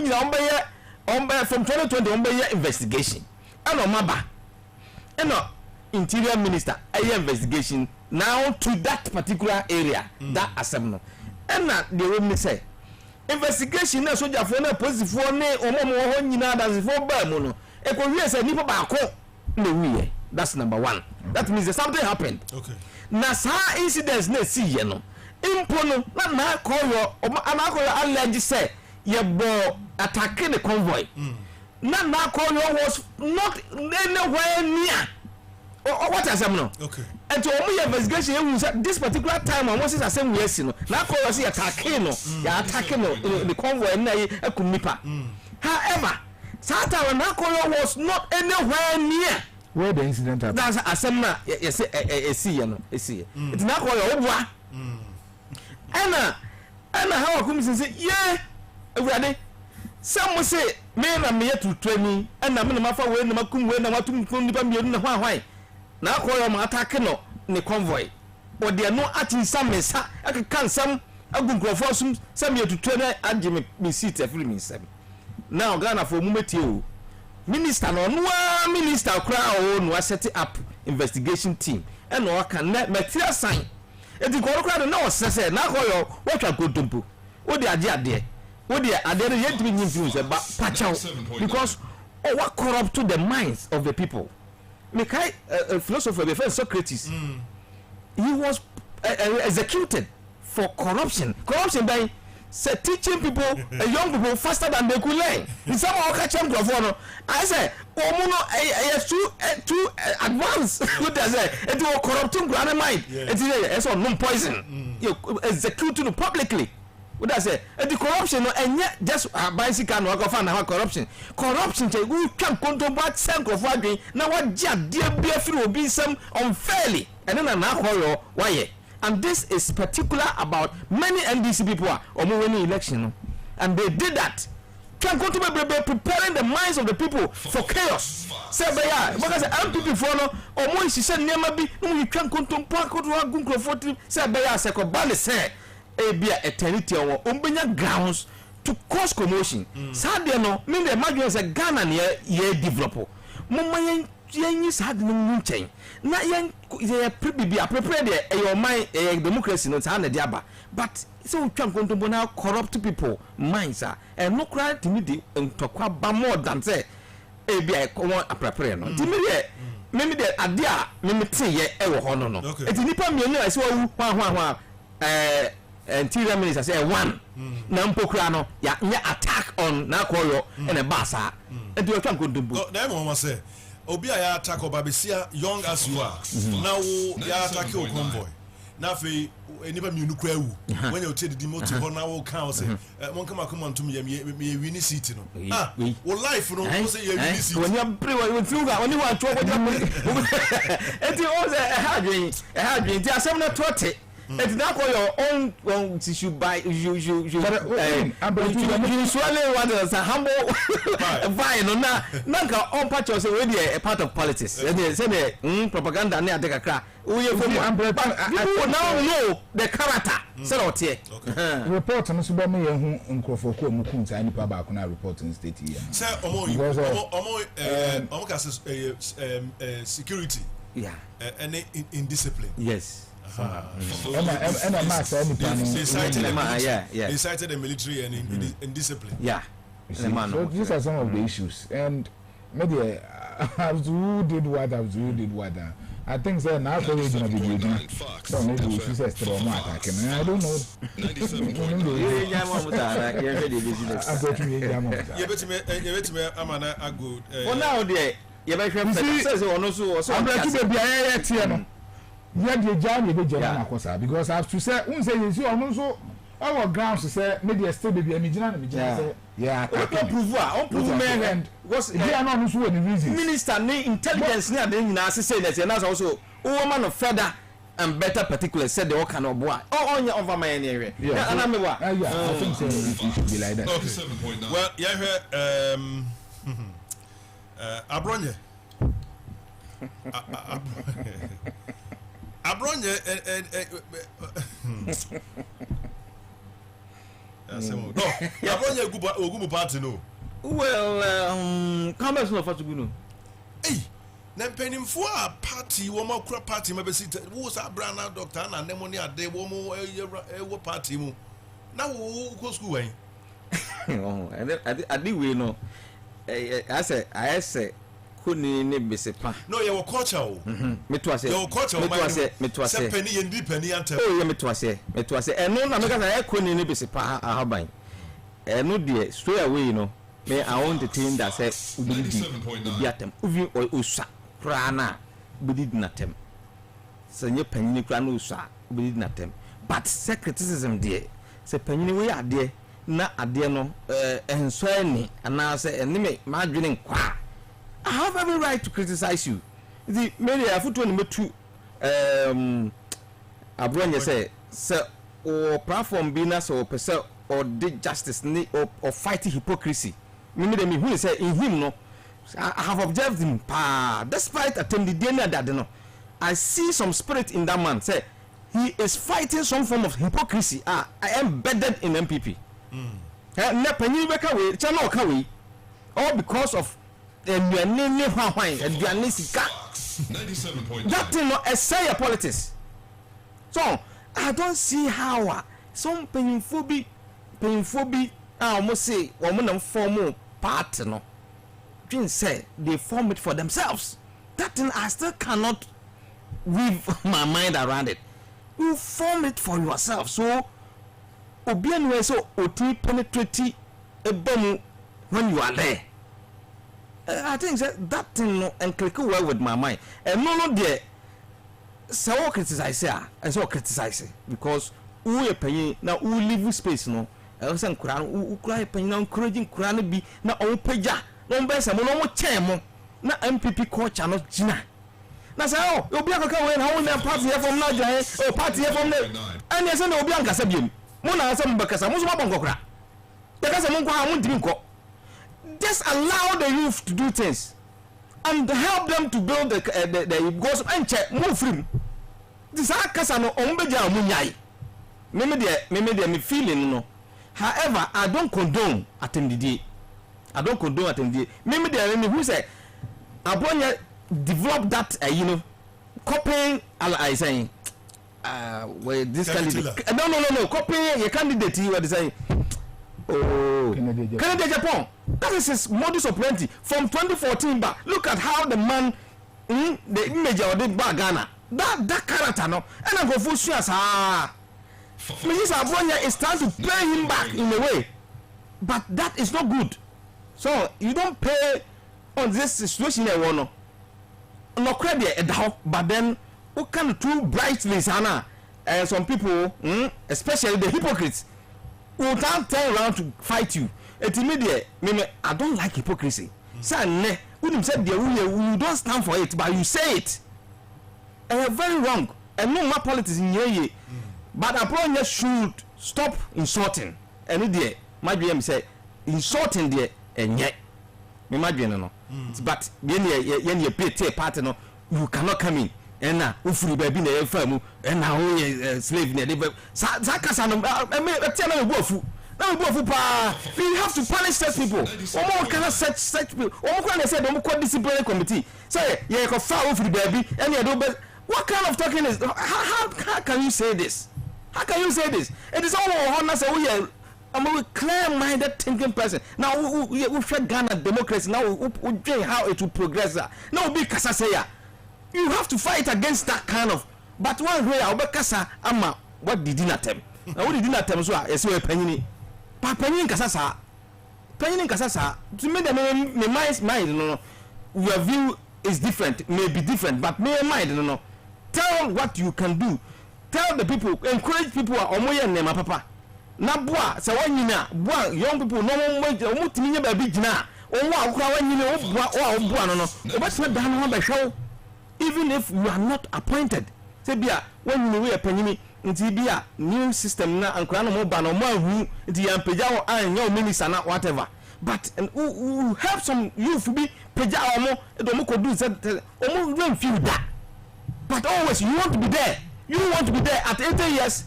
S6: 2020 investigation. And Maba. And Interior Minister a investigation now to that particular area, that assembly. And the women say investigation na soldier for na police for na omo ho nyina that's for ba mu no. E ko wie say nipa ba ko na wie. That's number one. That means that something happened. Okay. Na sa incidents na see ye no. Impo no na call your allege say ye bo attacking the convoy. Na call your was not anywhere near. What has happened? Okay. And to only investigation this particular time and once it's the same way no. Na call us attacking no. Ya attacking the convoy na e kumipa. However, Sata na call was not anywhere near
S5: where the incident happened.
S6: That's a seminar. Yes, see, you know, see. It's not called a obwa. Anna, how I come say, yeah, ready. Some will say, man, I'm here to train me, and I'm in my far way, and I'm going to why. Now call them attacking in the convoy. But they are not acting some mess. I can some. I'm going to force some here to train and Jimmy me seat a few minutes. Now, Ghana for moment you. Minister no minister crowd no set up investigation team and no can material sign e di ko crowd no say na ko yo what you go dumpo wo dey ade wo dey ade yet be influence ba pacha because what corrupt to the minds of the people Mekai a philosopher before Socrates. He was executed for corruption by teaching people young people faster than they could learn. In some catch them no. I say too advanced. What does it was corrupting grand mind. It's all non poison. You executing publicly. What does it? The corruption and yet just bicycle no go find corruption. Corruption say we can control what sank of wagin. Now what jack dear be free be some unfairly. And then na why? And this is particular about many NDC people or winning election, and they did that. Can go to be preparing the minds of the people for chaos. Say, because MPP follow or more she said never be no you can come to park to a gun for say by second bally say a be a eternity or umbenya grounds to cause commotion. Sadly, no, mean the imagine as a Ghana near ye developer. Mumma yen had no change. Na yen be prepared your mind democracy no hand diaba. But so we can control now corrupt people minds are and no cry to me the talk more than say a be a common prepare no. Maybe the idea me say ye e wo hono no. Eti nipa me no ase wa interior minister say one na mpokura no ya attack on na koyo and a basa. Eti we can control.
S4: Na mo say obi a attack obabesia young as you are. Now ya attack your convoy. Na fe enipa mi nukura wu when you take the motive ho na wo kan say mon kama come on to me win seat no wo life no wo say you win seat
S6: when you pray we through ga oni wa twa eti o say e ha dwen ti asem na tote eti na call your own tissue by you swallow what is a humble vine no na ka on patch say we dey a part of politics say the propaganda na adeka kra we from people now know the character say what here
S5: report no so ba me hu nkrofo ko mu kun sai nipa ba ko na report in state here
S4: say omo ka security and indiscipline
S6: yes
S5: and a mass any plan
S4: they cited the military and indiscipline
S5: so these are some of the issues and maybe who did what I think so now for region of the region so maybe we should say strong attack and I don't know
S4: amana agud
S6: for now there you be say ono so
S5: Ampratwum be bia tie no ya de jam ye be jam na kosa because I have to say un say you see ono so our grounds say maybe still be me gina say yeah
S6: on prove me and
S5: was there no so any reason
S6: minister ni intelligence ni ade nyina say that na also woman of further and better particulars said the all kind of boy on your over my area and I'm
S5: yeah I think so it should be like that
S7: 97.9
S4: well Abronye Abronye Abronye ogumu party no
S6: well comments no fatu no
S4: hey na penimfo a party wo makura party mabesi wo sa brana doctor na nemoni ade wo mo wo party mu na wo go school wen
S6: oh adi we no I say kuni ne besepa
S4: no ye wo culture o
S6: metwase
S4: ye wo culture
S6: metwase
S4: penny ye ndi penny ante
S6: oh ye metwase eno na meka say kuni ne besepa ahaban eno de straight away no me I want to think that say ubi di atem uvi osa krana ubi di natem senye panyi krana osa ubi di natem but criticism there say panyi we ade na ade no enso ani ana say enime ma dwene nkwa I have every right to criticize you. The media photo number 2 Abronye say or platform be na so person or did justice or fighting hypocrisy. Me who say in him no I have observed him despite attending dinner that no I see some spirit in that man say he is fighting some form of hypocrisy I am embedded in MPP na panyi beka we channel ka we all because of and you are nearly and you are nisika.
S7: 97.9
S6: That thing not essay politics. So I don't see how some painful be I almost say woman form part no. Jin say they form it for themselves. that thing I still cannot weave my mind around it. You form it for yourself. So obianwe so oti penetrate a bomb when you are there. I think that thing no and click well with my mind. And no there. So criticize and so criticize because who are paying now who live space no. I was saying who cry paying encouraging Quran be na on peja no besa mo no mo chemo na MPP coach no gina. Na say oh obi akaka we na won na party here from now join oh party here from there. And you say na obi ankasa biem. Mo na say mbakasa mo so mabon kokra. Ya kasa mo nko ha mo ndimi nko. Just allow the youth to do things and help them to build the goals and check move free. This akasa no ombeja mo nyai. Me feeling no. However, I don't condone attendee. I don't condone attendee. Me who say Abonya develop that copying I saying where this candidate no copying a candidate you are saying Canada Japan. That is his modus operandi from 2014 back. Look at how the man the image of the Ghana that character no and I go for sure Mrs. Abonya is trying to pay him back in a way, but that is not good. So you don't pay on this situation no credit but then who can too brightly sana some people especially the hypocrites will turn around to fight you. I don't like hypocrisy. Say you said you don't stand for it but you say it very wrong and no more politics in here. But Abonya should stop insulting. And there, my dream say insulting there and yet, me my dream no. But when you pay party no, you cannot come in. And now, free baby na firm, and now slave na live. Sakasa no, I tell you go fu. Now go fu pa. We have to punish such people. Omo cannot such people. Omo can say omo call disciplinary committee. Say you go foul free baby and you do best. What kind of talking is how can you say this? How can you say this? It is all honor say I'm a clear-minded thinking person. Now we share Ghana democracy. Now we dream how it will progress. Now be kasa say you have to fight against that kind of. But one way I'll be kasa ama what did not attempt. Now what did not attempt so I say penny. Pa penny kasa sa. Penny kasa sa. To me the mind no. Your view is different, may be different, but my mind no. Tell what you can do. Tell the people, encourage people omoye nema papa. Na boa se wanyina boa young people no mo timinya ba bi gina onwa akura wanyina o boa no obetime da no ba hwew even if you are not appointed. Say bia wanyina we apanyini nti bia new system na ankura no mo ba no mo ahu nti ya mpagya wo anya o minister na whatever. But who help some youth be pagya o mo do mo kodu say o mo don't feel that. But always you want to be there. You want to be there at 80 years.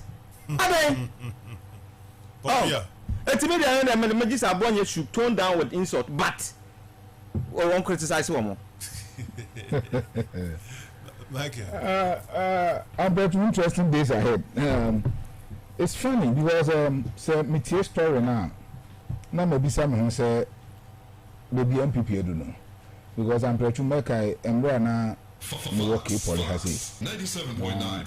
S6: Oh, it's me the Majis Abonya should tone down with insult, but we won't criticize one more.
S5: I've got interesting days ahead. It's funny because say me tell story now. Now maybe someone say maybe MPP I don't know because Ampratwum make I na Milwaukee Polyhasi
S7: 97.9.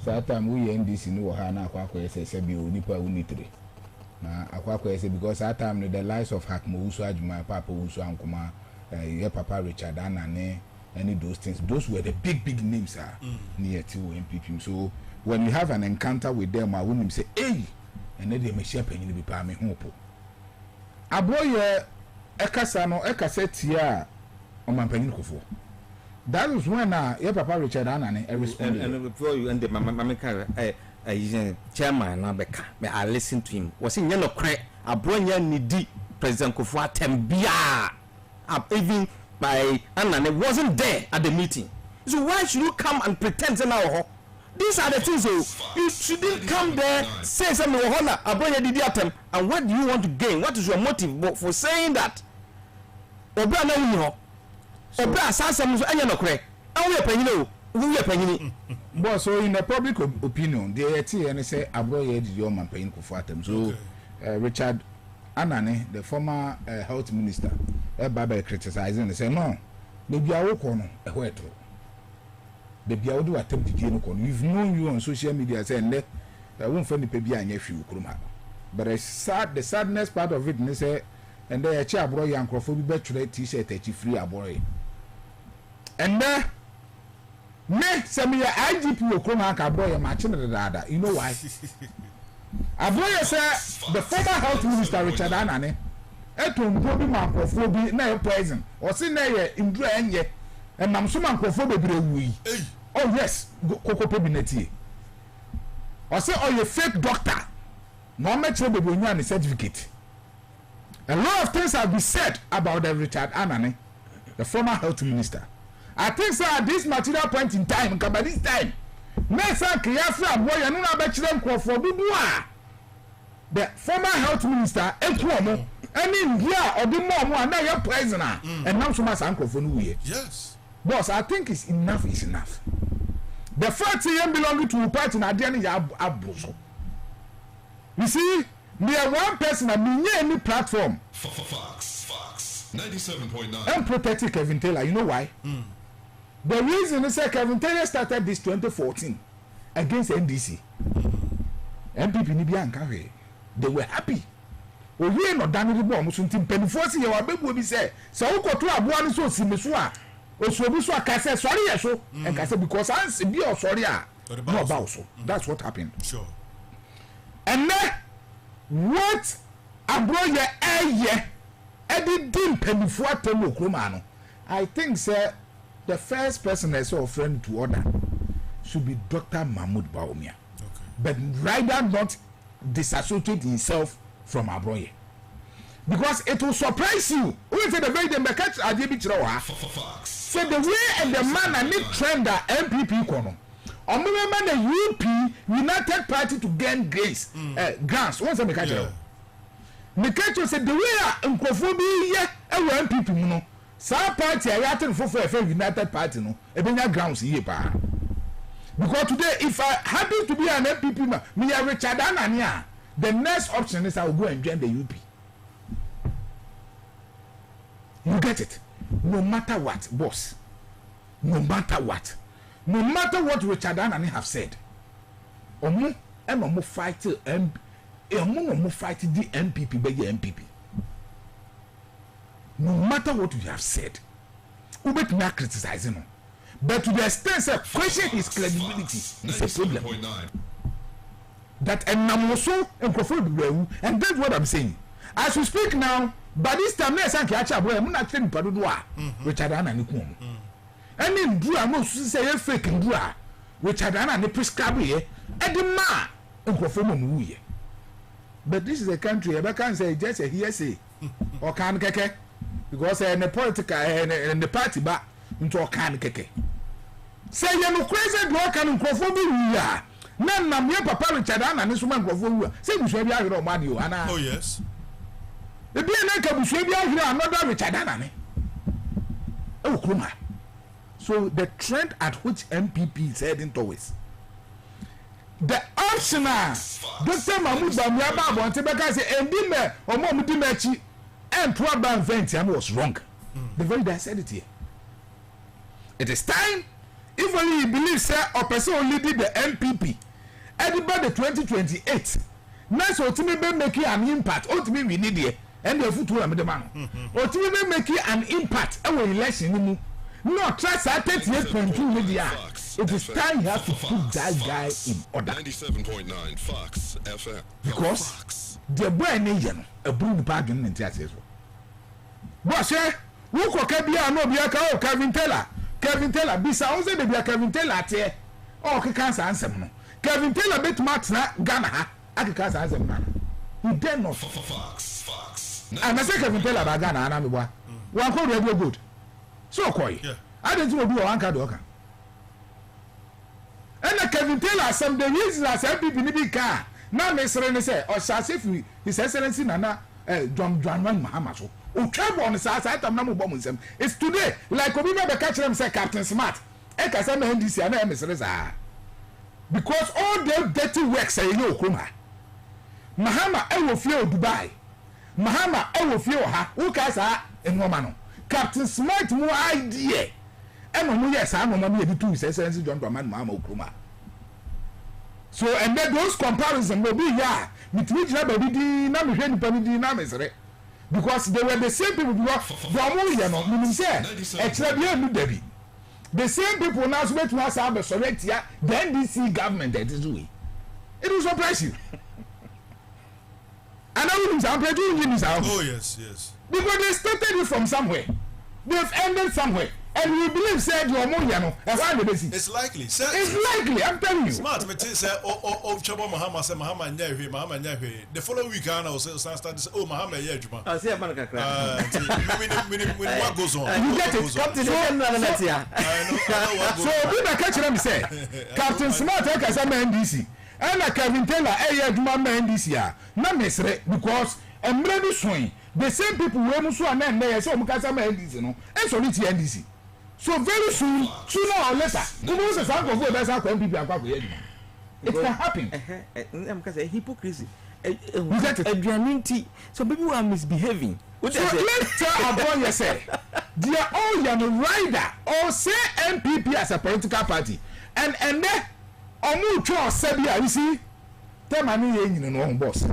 S5: So that time we NDC no ha na akwa say be onipa unitire na akwa say because that time the lives of Hakmo Usu Ajuma Papa Usu Ankuma your Papa Richard Anane any those things, those were the big names near to MPP. So when you have an encounter with them I wouldn't say hey and then they may share penny be pa me hope aboye ekasa no ekaset ya o man penny kofo. That was when your Papa Richard Anane responded. And
S6: before you end the Mamaka chairman Nabeka, may I listen to him. Was in yellow crack, a bronya nidi President Kufwa Tembia. Even by Anane wasn't there at the meeting. So why should you come and pretend to now? These are the things you shouldn't come there, say something honor, a bronya did attempt. And what do you want to gain? What is your motive for saying that? Obana you Obra Sansam so anya no kre. An we panyini we panyini.
S5: But so in the public opinion, they say Aboye did your man paying for them. So Richard Anane, the former health minister, Baba criticizing and say no, maybe I will call no ɛhɔ ɛtoro beebi a wode watam didie no kɔ no we've known you on social media say nnɛ womfa nipa bi anyɛ hwee wɔ kurom ha but the sadness part of it ne say and then yɛkyi aborɔ yɛ nkurɔfoɔ bi bɛtwerɛ t-shirt akyi free aborɔ yɛ ɛnnɛ me sɛ meyɛ IGP wɔ kurom ha ka aborɔ yɛ makye no dadaada you know why aborɔ yɛ sɛ the former health minister Richard Anane ɛto mpo bi ma nkurɔfoɔ bi na yɛ poison ɔse na yɛ ndura ɛnyɛ ɛnam so ma nkurɔfoɔ bebree wu yi oh yes kokopo bi n'etie ɔse ɔyɛ fake doctor na ɔmɛkyerɛ bebree onyaa ne certificate. A lot of things have been said about the Richard Anane, the former health minister. I think so at this material point in time, by this time, Mesa Kiafra boy and Nabachem for Bubua, the former health minister, Ekuomo, and in here or the more and now you're prisoner, and now so much uncle for New Year.
S4: Yes.
S5: Boss, I think it's enough is enough. The 40 years belonging to a party in Adiani Abroso. You see, me one person and me any platform.
S7: Fox 97.9.
S5: I'm protecting Kevin Taylor. You know why? The reason is that Kevin Taylor started this 2014 against NDC. MPP Nibianka. They were happy. We are not done with the bomb. So Tim forcing your baby will be said. So who got to a one so Simisua or Sobusua Cassa sorry so and Cassa because I'm severe sorry. No about so. That's what happened.
S4: Sure.
S5: And then what abroye eye edi dim penifo atemu okromano I think sir the first person I saw a friend to order should be Dr. Mahmoud Baumia. Okay. But rather not disassociate himself from abroye because it will surprise you. We say the very dem catch adebi chirawa say the way and the man and need trend that MPP kono remember the UP United Party to gain grace grants. Once I make a Mekacho said the way Nkofobia MPP no sa party I yatin for United Party no ebenya grounds here pa because today if I happen to be an MPP man me a Richard Anania the next option is I will go and join the UP. You get it? No matter what, boss. No matter what. No matter what Richard Anani have said, omo fight the MPP by the MPP. No matter what we have said, we bet not criticizing him. But to the extent that question his credibility is a problem. That and namoso and and that's what I'm saying. As we speak now, by this time, let's say catch up. I'm not saying Padua, Richard Anani kum. And in Dua, no say fake in Dua, Richard Anani prescribe here, and the man and perform woo. But this is a country, I can't say just a hearsay or can keke because the political and the party back into a can keke. Say you no crazy work and perform we are. None of your papa Richard Anani woman perform. Say we should be out of money.
S4: Oh, yes.
S5: The BNK will be out here another Richard Anani. Oh, Kuma. So the trend at which MPP is heading towards. The optional Dr. Mahmoud Bamiaba want to say Endime or Momudimechi and Twaba Ventian was wrong. The very day I said it here. It is time, if only you believe, sir, or person only did the MPP. Everybody 2028. Nice ultimately making an impact. Ultimately we need it. And the foot will the man. Ultimately making an impact. Our election. No, try 38.2 media. It is time you have to put that guy in order.
S7: 97.9 Fox FM.
S5: Because the boy nation a blue bargain in Texas. Boss, who could Kabia no be a cow, Kevin Taylor? Kevin Taylor, be sounds and be a Kevin Taylor. Oh, he can't answer. Kevin Taylor bit Max Ghana. I can't answer. He dare not.
S7: Fox.
S5: And I say Kevin Taylor about Ghana and I'm one called radio good. So, Koi, I didn't know one card. And the Kevin Taylor, some the reasons I said people in the car. Now, Miss Rene say, or shall say, His Excellency Nana, John Mahamaso. Oh, travel on the side, I'm not bombing them. It's today, like we never catch them, say Captain Smart. Eka say, NDC, and Miss Reza. Because all their dirty work say, you, Kuma. Mahama, I will feel Dubai. Mahama, I will feel her. Who cares her in Romano? Captain Smart, no idea. no mu yes I no ma me do sense John Dramani Mahama Okruma. So and then those comparisons will be yeah with which never did na me hwe nipa ni di na me sere because they were the same people because Dramani you know meaning say extra be enu dabi the same people now so to us have select here the NDC government that is way it will surprise you. And I will Ampratwum.
S4: Oh yes, yes.
S5: Because they started it from somewhere. They've ended somewhere. And we believe said your money,
S4: it's likely. Sir,
S5: it's likely, I'm telling you.
S4: Smart, but say, oh, Chabo Mahama, say Mahama Nyahi, Mahama Nyahi. The following week, I will start to say, oh, Mahama Yajuma.
S6: I see a man
S4: what goes on?
S5: You get it.
S6: Captain,
S5: so, we are catching them say, Captain Smart, I can say NDC. And I can tell her, NDC, not necessarily because I'm ready swing. The same people who are so and then they say, NDC, no, and so it's NDC. So very soon, sooner or later, the most of some of that's how people are going to it can happen.
S6: Because a hypocrisy. So people are misbehaving.
S5: So let's tell about yourself. They are all young rider or say MPP as a political party. And then Omucho Sebia, you see, tell money in no boss.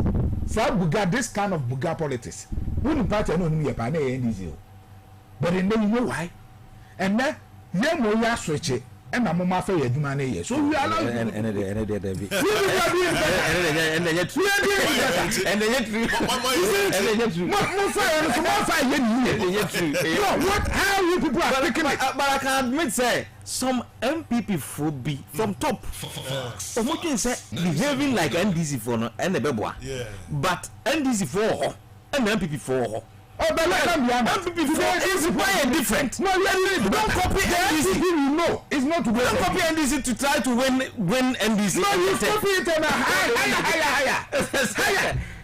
S5: So buga this kind of buga politics. Wouldn't party no me a pane NDC. But then you know why? And then you switch it. And my mama for your money. So we are allowed and what how you people are picking it?
S6: But I can admit say some MPP phobia from top. Omokin say behaving like NDC for no and the beboa. But NDC for and MPP for.
S5: Oh, but MPP
S6: is quite different.
S5: No, don't copy NDC. You know, it's not to
S6: don't copy NDC to try to win NDC.
S5: No, you copy it on a higher.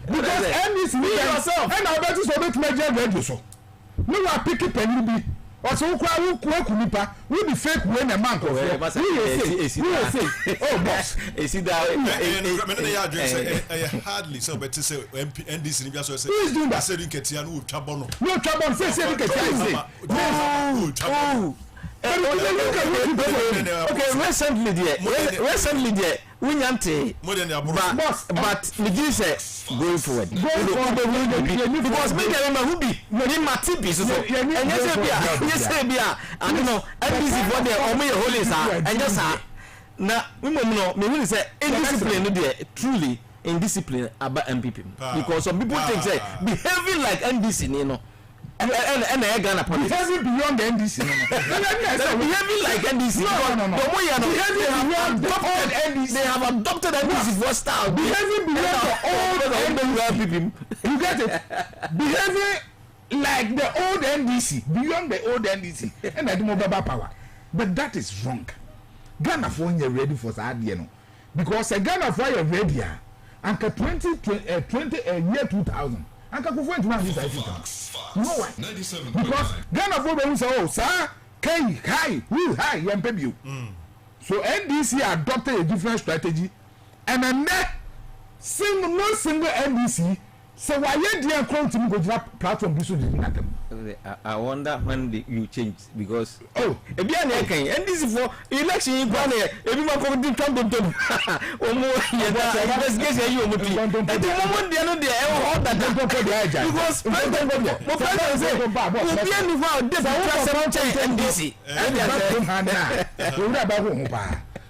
S5: Because NDC yourself. And I bet you so much major radio so. No, I pick it and you be. Also, who kunipa we be fake when a man go. We say, oh boss.
S6: You see that?
S4: Hardly so, but to say NDC,
S5: who is doing that?
S4: Saying Ketian who Chabono.
S5: No Chabono. Say Ketian.
S6: Okay, recently there. But me say going forward. Because me remember who be my TP so and yes be I don't know NBC for there or me holy sir and just na we no me will say indiscipline no there truly indiscipline about MPP because some people think say behaving like NDC you know and I Ghana politics.
S5: Behaving beyond the NDC.
S6: Behaving like NDC. No. They have adopted NDC for style.
S5: Behaving beyond the old NDC. You get it? Behaving like the old NDC, beyond the old NDC, and I do more power. But that is wrong. Ghana for you ready for that, you know, because a Ghana for you ready, and 20 year 2000. And can go into this I think. You know why? Because Ghana for them say, oh, sir, high, and pay you. So NDC adopted a different strategy, and then no single NDC. So why you didn't come to me go to platform this didn't happen?
S6: I wonder when you change because NDC for election in Ghana, everyone come to come to investigation you at the moment they are not there all that because
S5: NDC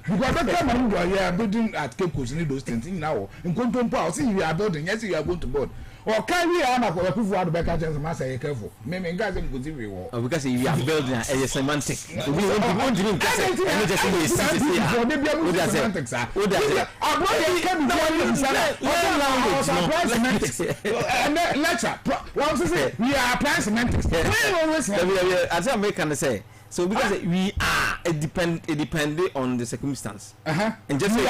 S5: because that time we are building at Cape Coast those things now in Kontompo see you are building yes you are going to board or can we are not people who are the back chance must say careful me guys go see we
S6: because you are building a semantic we want to say so because we are depending on the circumstance. And just say we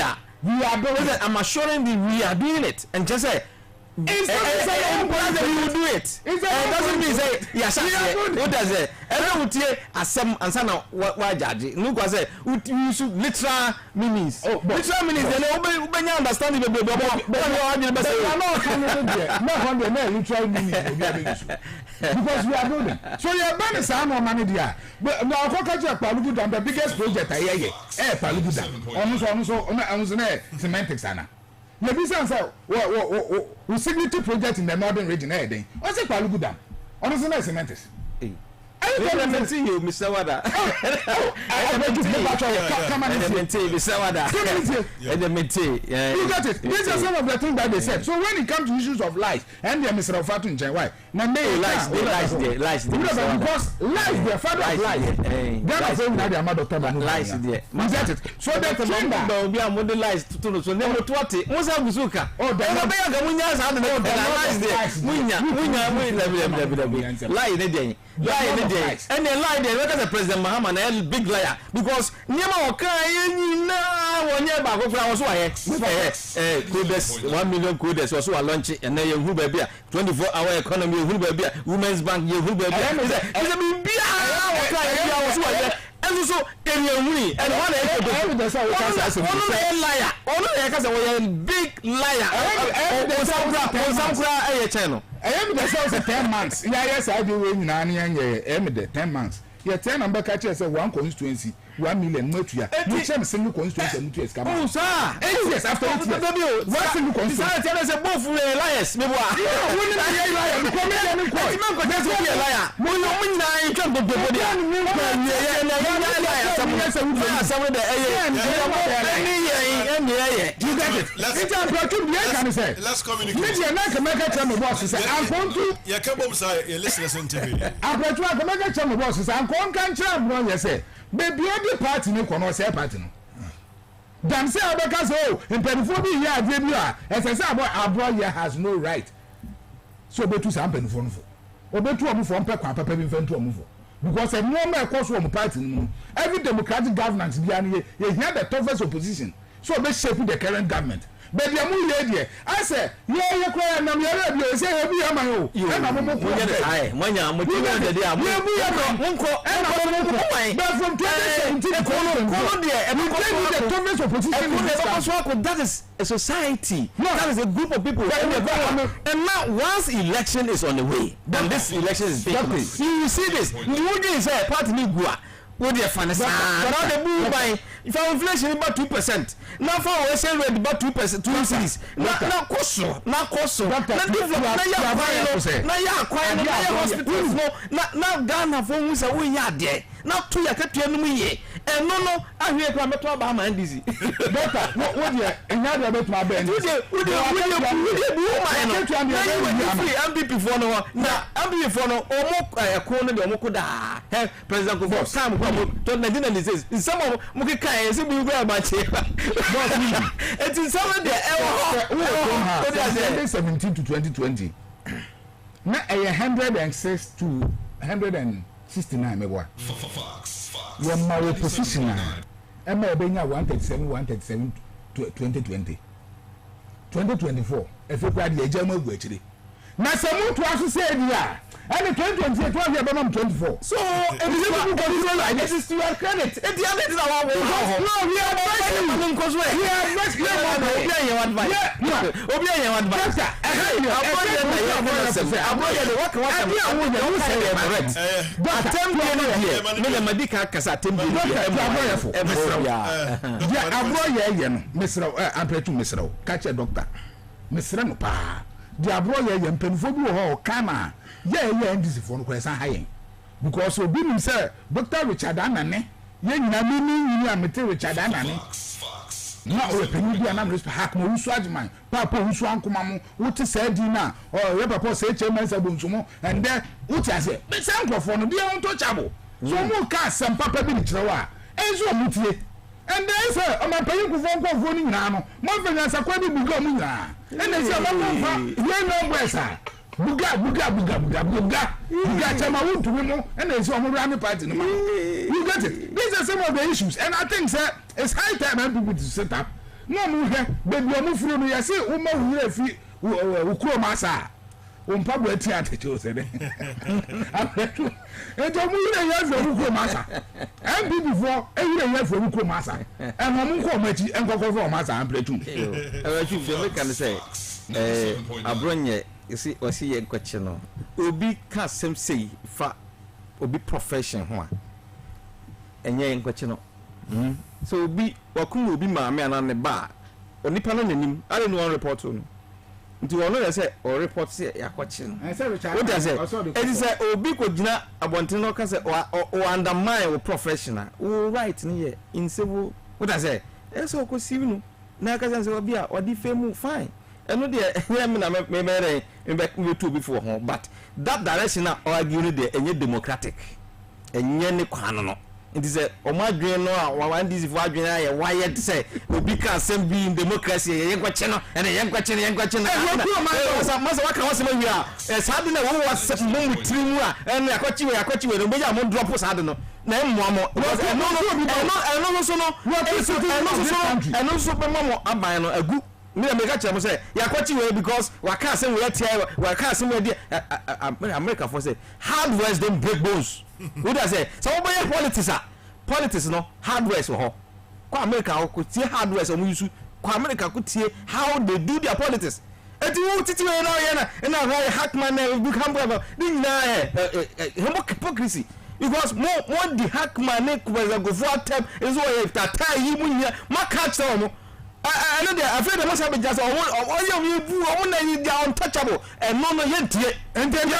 S6: are building. I'm assuring that we are doing it. And just say It's important that you do it. It doesn't mean say yes. What does it? Every utie asem ansa na wa judge. No go say use literal meanings. Literal meanings they obenya understand the baby. But you are not coming there. No literal meanings. Because we are doing. So you are banning some more money there. But now go catch a Palugu Dam, the biggest project I hear. Palugu Dam. Almost semantics ana. The business we signature project in the northern region then. What's a Palugu Dam? Honestly, no semantics. I don't see you, Mr. Wada. I You got it. These are some of the things that they said. So when it comes to issues of lies, and they're Mr. Fatu in China, lies there. Because lies, their father of lies. Ghana saying that their mother Tama lies there. You get it. So that's the thing that will be a model lies to know. So never to what it was a Buzuka. Oh, the Munyas had the lies there. Lie and they lie there because the President Muhammad a big liar because Nyama Okai na never go was why 1 million quotas also a lunch and then you baby 24-hour economy you baby women's bank you baby and so and one evidence liar big liar channel I am the cells at 10 months. Yes, I do in 10 months. Yeah, 10 number catches a 1 constituency, 1 million mutual. Which I'm single constituency is coming. Oh, sir. Yes, after what single constituency? Tell us a both liars. Maybe
S4: let's communicate.
S1: I'm going to.
S4: Yeah, come on, sir. You're listening to me.
S1: I'm going to bosses. I'm going to say, baby, the party no kono say party no. Dan say Abeka say, in Penifo be here, Debia, as I say about Abro here has no right. So be to some Penifo. Or be to a from Papa Papa Infant to a move. Because a normal course from party, every democratic governance be here, you hear the toughest opposition. So be shaping the current government. But the amu here, I say, yeah, you cry and I'm here, you say, you are my own. You and I'm going to say, when you're but from 2017, that is a society. That is a group of people. And now, once election is on the way, then this election is big. You see this, you wouldn't say, party me gua. What do you find? But the move by if our inflation is about 2%. Now for our sale rate about 2%, 2 cities. Now cost. Now Ghana for who's a way out there. Now 2 years to and no, I hear from Bahama and dizzy. Doctor, what you another bit my band? MVP for no, now MVP for no, or corner the Mokuda, President of Sam, in some of Mukika, is we wear my chair. It's in some of the 17 to 2020. Now 106 to 169 megawatt. Your my position now. Emma Benya 137 to 2020. 2024. If you grab the German actually. Now some to us say yeah. And 2020 year 24. So this is to your credit. At the end of our no, we are because we are yeah, this is for no question high. Because we been say Dr. Richard Anane, yeah, you Richard Anane. Now we can be an amrest hack no swagman, Papa who's one command, what is said dinner, or Papa say chairman Sabunsumo, and then what I say, but some microphone be untouchable. So more cast some Papa Binitrawa, and so mutie. And then sir, on my paying for phone now, more than as a quite becoming now. And they say, no where, Buga. Chama won't to women, and there's one more party. You get it. These are some of the issues, and I think, sir, it's high time for people to set up. No move here, baby, you move from me. I say, woman,
S5: ukuro masa umpa bo ati atete o se de Ampratwum eto mu yire ya fo ukuro masa MPP for yire ya fo ukuro masa eno mu ko machi enkoko fo masa Ampratwum
S6: Ampratwum de make can say abronye isi osi ye nkwache no obi ka sem sei fa obi profession ho a enye nkwache no so obi wakum obi maame ana ne ba onipa no nanim ale no report no nti wono dey say o report say yakwache no what does say it is say obi ko gina abonten no ka say o undermine o professional o right ni ye in civil what does say so ko sivi no na ka say obi a odi fame fine eno de me na me mere me to before ho but that direction na argue de enye democratic enye ne kwan no it is o madwen no a wan this for adwen aye why say obi can sem be in democracy ye nkwache no ene ye nkwache no masa waka wase ma wi a saade na wo was mo trimu a ene akwachi we no beja mo drop saade no na emmo amo no so pe mo aban no agu me make chere mo say yakwachi we because waka say we tie waka say we dey America for say hard words don't break bones. Who does say so we politics no hard words ho kwa America ko tie hard words o mu use kwa America ko tie how they do their politics eti wo titi we na hackman na become brother din na hypocrisy because more the hackman na go for attempt is what that yi mu nya ma catch them I know they are afraid of must have just all you bu na you are untouchable and no yet and then we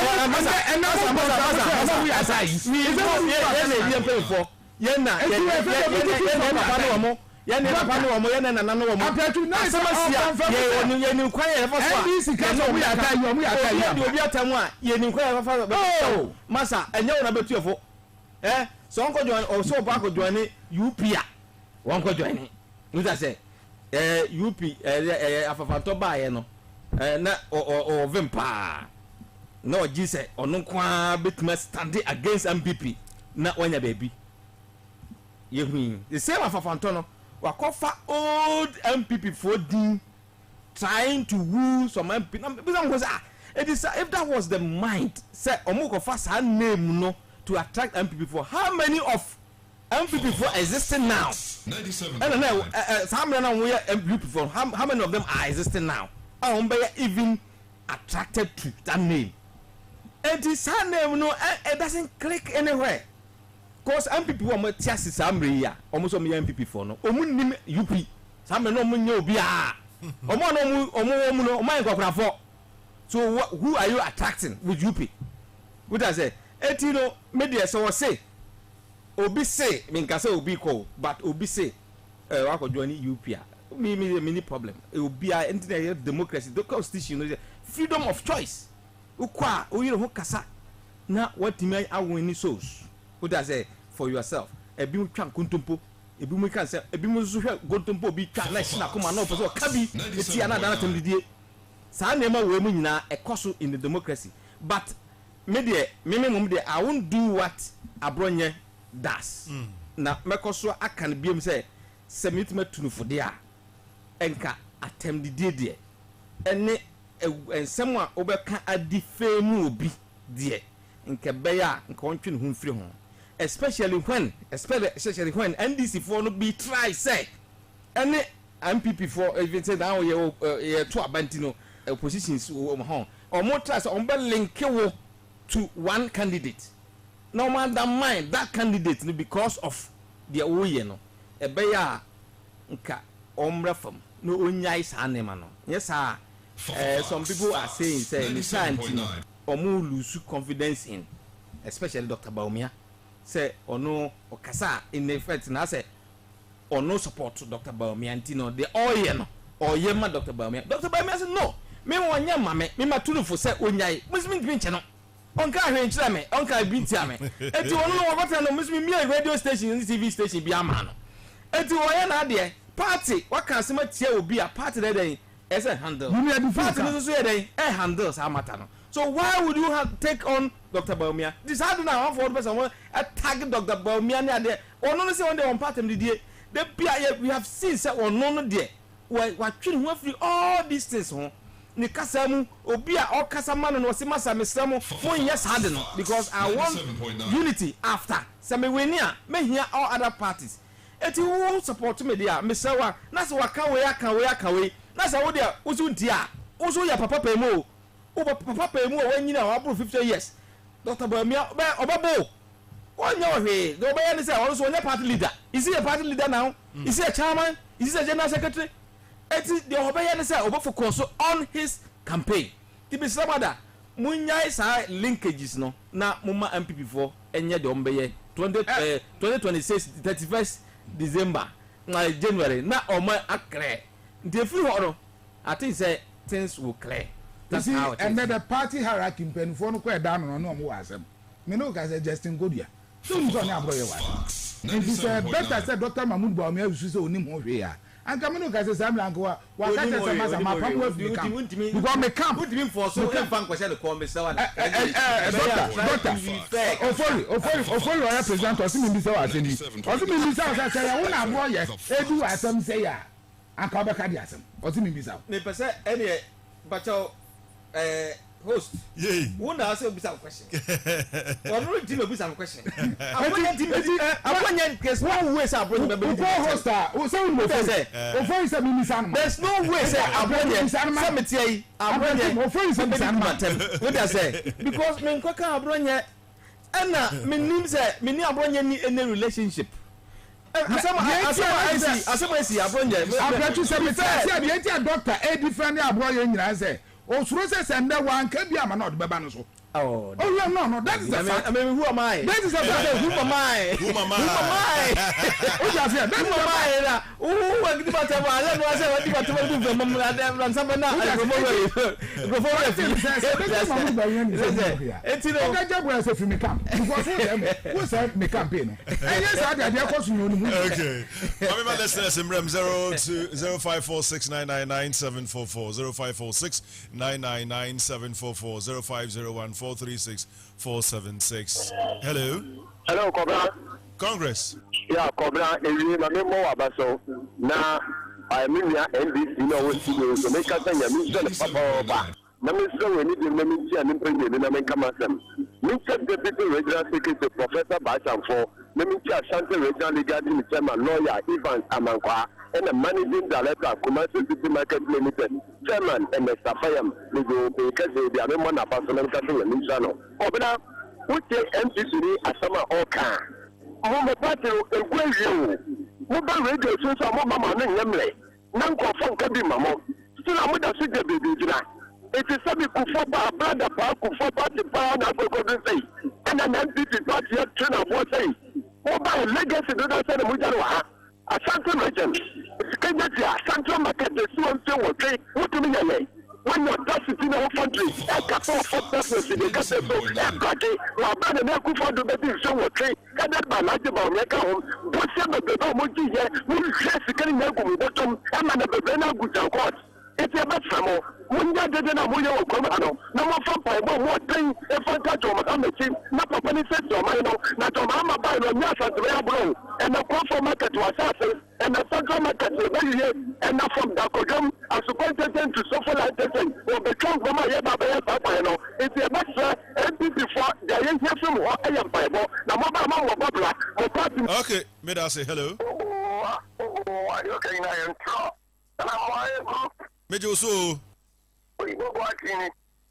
S6: are say we pay for yena papa no mo yena nana no mo Ampratwum na ye ni kwan ye fa so NDC ka so we aka obi atamu a ye ni kwan ye fa masa enye wona betuefo so onko join o so ba ko join UP a wonko join ni ta say UP afafanto ba ye no na o vempa na o gi se ono kwa betuma stand against MPP na wanya baby ye hu the same afafanto no wakofa old MPP for din trying to woo some MP because it is if that was the mind say omuko fa sa name no to attract MPP for how many of MPP for existing now
S7: 97
S6: I don't know how MPP for how many of them are existing now even attracted to that name and this name no it doesn't click anywhere cause MPP wo mo tiasi samre ya almost some MPP for no omu nim UP samre no omu nya obi a omu no oman kwakra for so who are you attracting with UP what I say etino media so say obi say minka say obi call but obi say wa ko join UP a me problem obi a internet democracy the constitution freedom of choice ukwa oyire ho kasa na what me awon ni souls what I say for yourself ebi mu twa kontompo ebi mu kan say ebi mu so hwe kontompo bi twa na hina kuma na opo so ka bi eti ana dana temdidie sa na ema we mu nyina ekoso in the democracy but me de I won't do what abronye does na mekoso akan biem say semitime tunufo de a enka atemdidie de ene ensem a obeka adifemu obi de nke beya nke ontwe hu mfiri ho especially when NDC for no be try say any MPP for even say now ye to abantino oppositions ho or more try so be link wo to one candidate no man that mind that candidate because of the oye no e beya nka omra fam no onyai sa anema no yes some people are saying say ni santino omo lose confidence in especially Dr. Baumia say ono okasa in effect na say ono support Dr. Baumia ntino the oye ma Dr. Baumia say no me wonya mame me matunu fo say onyai musimi nche no onka hwe nchira me onka bintia me eti ono no wabata no musimi mi radio station TV station bi ama no eti woye na de party waka asema tie obi a party dey ese handle party no so ye dey handle sa mata no. So why would you have take on Dr. Baumia? This hard now for the person attack Dr. Baumia there. Or no say on the one part of the day. We have seen say or no there. What free all these things ni kasa mu obi a o kasa ma no se masa mesra mo yes hard no because I want unity after se me weni a me hia all other parties eti wo support me dia me se wa na se waka we na se wo dia wo so nti a wo so ya papa pa mu o papa pa mu o wanyina wa bro 50 years Dr. Bamia obabo onya ohwe do be yan say also onya party leader is he a party leader now is he a chairman is he a general secretary eti the obey yan say obo focus on his campaign tibi sabada munyai sa linkages no na mumma MPP for enye de ombeye 2026 31st December na January na oma akre the free horo I think say things will clear. That's how it is.
S5: And then the party hierarchy pen for no quite down on no more asem. Me no ka say Justin Godia. So you don't have your wife. And he said better said Dr. Mahmoud Bawumia you say onim ho hwe ya. And come no ka say Sam Lango wa ka say Sam ma pam with me because me camp
S6: put him for so can fan question the call me say one.
S5: Doctor. Ofori oya president o si mi bi say wa asem ni. O si mi bi say say ya wona abo ye edu asem say ya. Anka obeka di asem. O si mi bi say.
S6: Me pese ene bacho host.
S4: Yeah.
S6: Who now say bisa question? One no team bisa question. Apanya case one way say approach me.
S5: Who host who say we say? Ofo say me san.
S6: There's no way say approach summit here. Approach
S5: ofo say me san matem.
S6: What I say? Because me nkoka abronye na me nim say me ni abronye ni any relationship. Asama I see abronye.
S5: Ampratwum say me say the entire doctor a different abronye nyina say. O suro say send one can be ama na odbeba no so.
S6: Oh
S5: no, that is a fact.
S6: I mean, who am I?
S5: That is a fact.
S6: Who am I?
S5: Who just say that
S6: who am I? Who want to talk about? Let me say what you want to do for mama and somebody now. Go for it.
S5: It's no job where say me camp. Because who said me campaign? Yes, I dey cause you no.
S4: Okay. Mama listeners in Rem 0546999744 0546999744 0501436476. Hello.
S8: Hello, Kwabena.
S4: Congress.
S8: Yeah, Kwabena. My name is Abaso. Now, I mean, NDC, we see so make us say, Papa. Now, we need to make an improvement in American Massam. Mr. Deputy Regional Secretary Professor Bachan Minister Ashanti Regional Legal Chairman Lawyer Evans Amankwa and the Managing Director Commercial City Market Limited Chairman and Mr. Fayam Ligo because they are member of Personal Capital and Channel. Kwabena, who take MCC Asama Oka. Mama party a great you. Mobile radio since I'm Mama Namle. Nanko Fon Kabi Mamo. Still I'm with the city baby. It is something Kufoba, brother Park, Kufoba, the power that we could say. And an MPP party yet train of what say. Mobile legacy do not say the Mujawa. A Central region. Kenya, Central market, the Suan okay. What do you mean? When you're just in our country, a couple of persons in the castle, and Kaki, who are bad enough for the baby, so okay. And that by like about Mekahom, but some of the Moji here, who is just getting a good bottom, and a Bebena good court. It's a bad family. When you did a Muyo Comano, no more from Bible, what thing, if I got to my team, not a penny cent to Mino, not to Mama by the Yasa to Real and a crop market to assassins, and a central market to the and not from Dakodum, as supported them to suffer like the thing, or the trunk from my Yabba. It's a bad MPP before the young person who I am Bible, the Mama Babla,
S4: okay, may I say hello?
S8: Oh, okay, I am trouble. And I'm
S4: Major so
S8: we go watching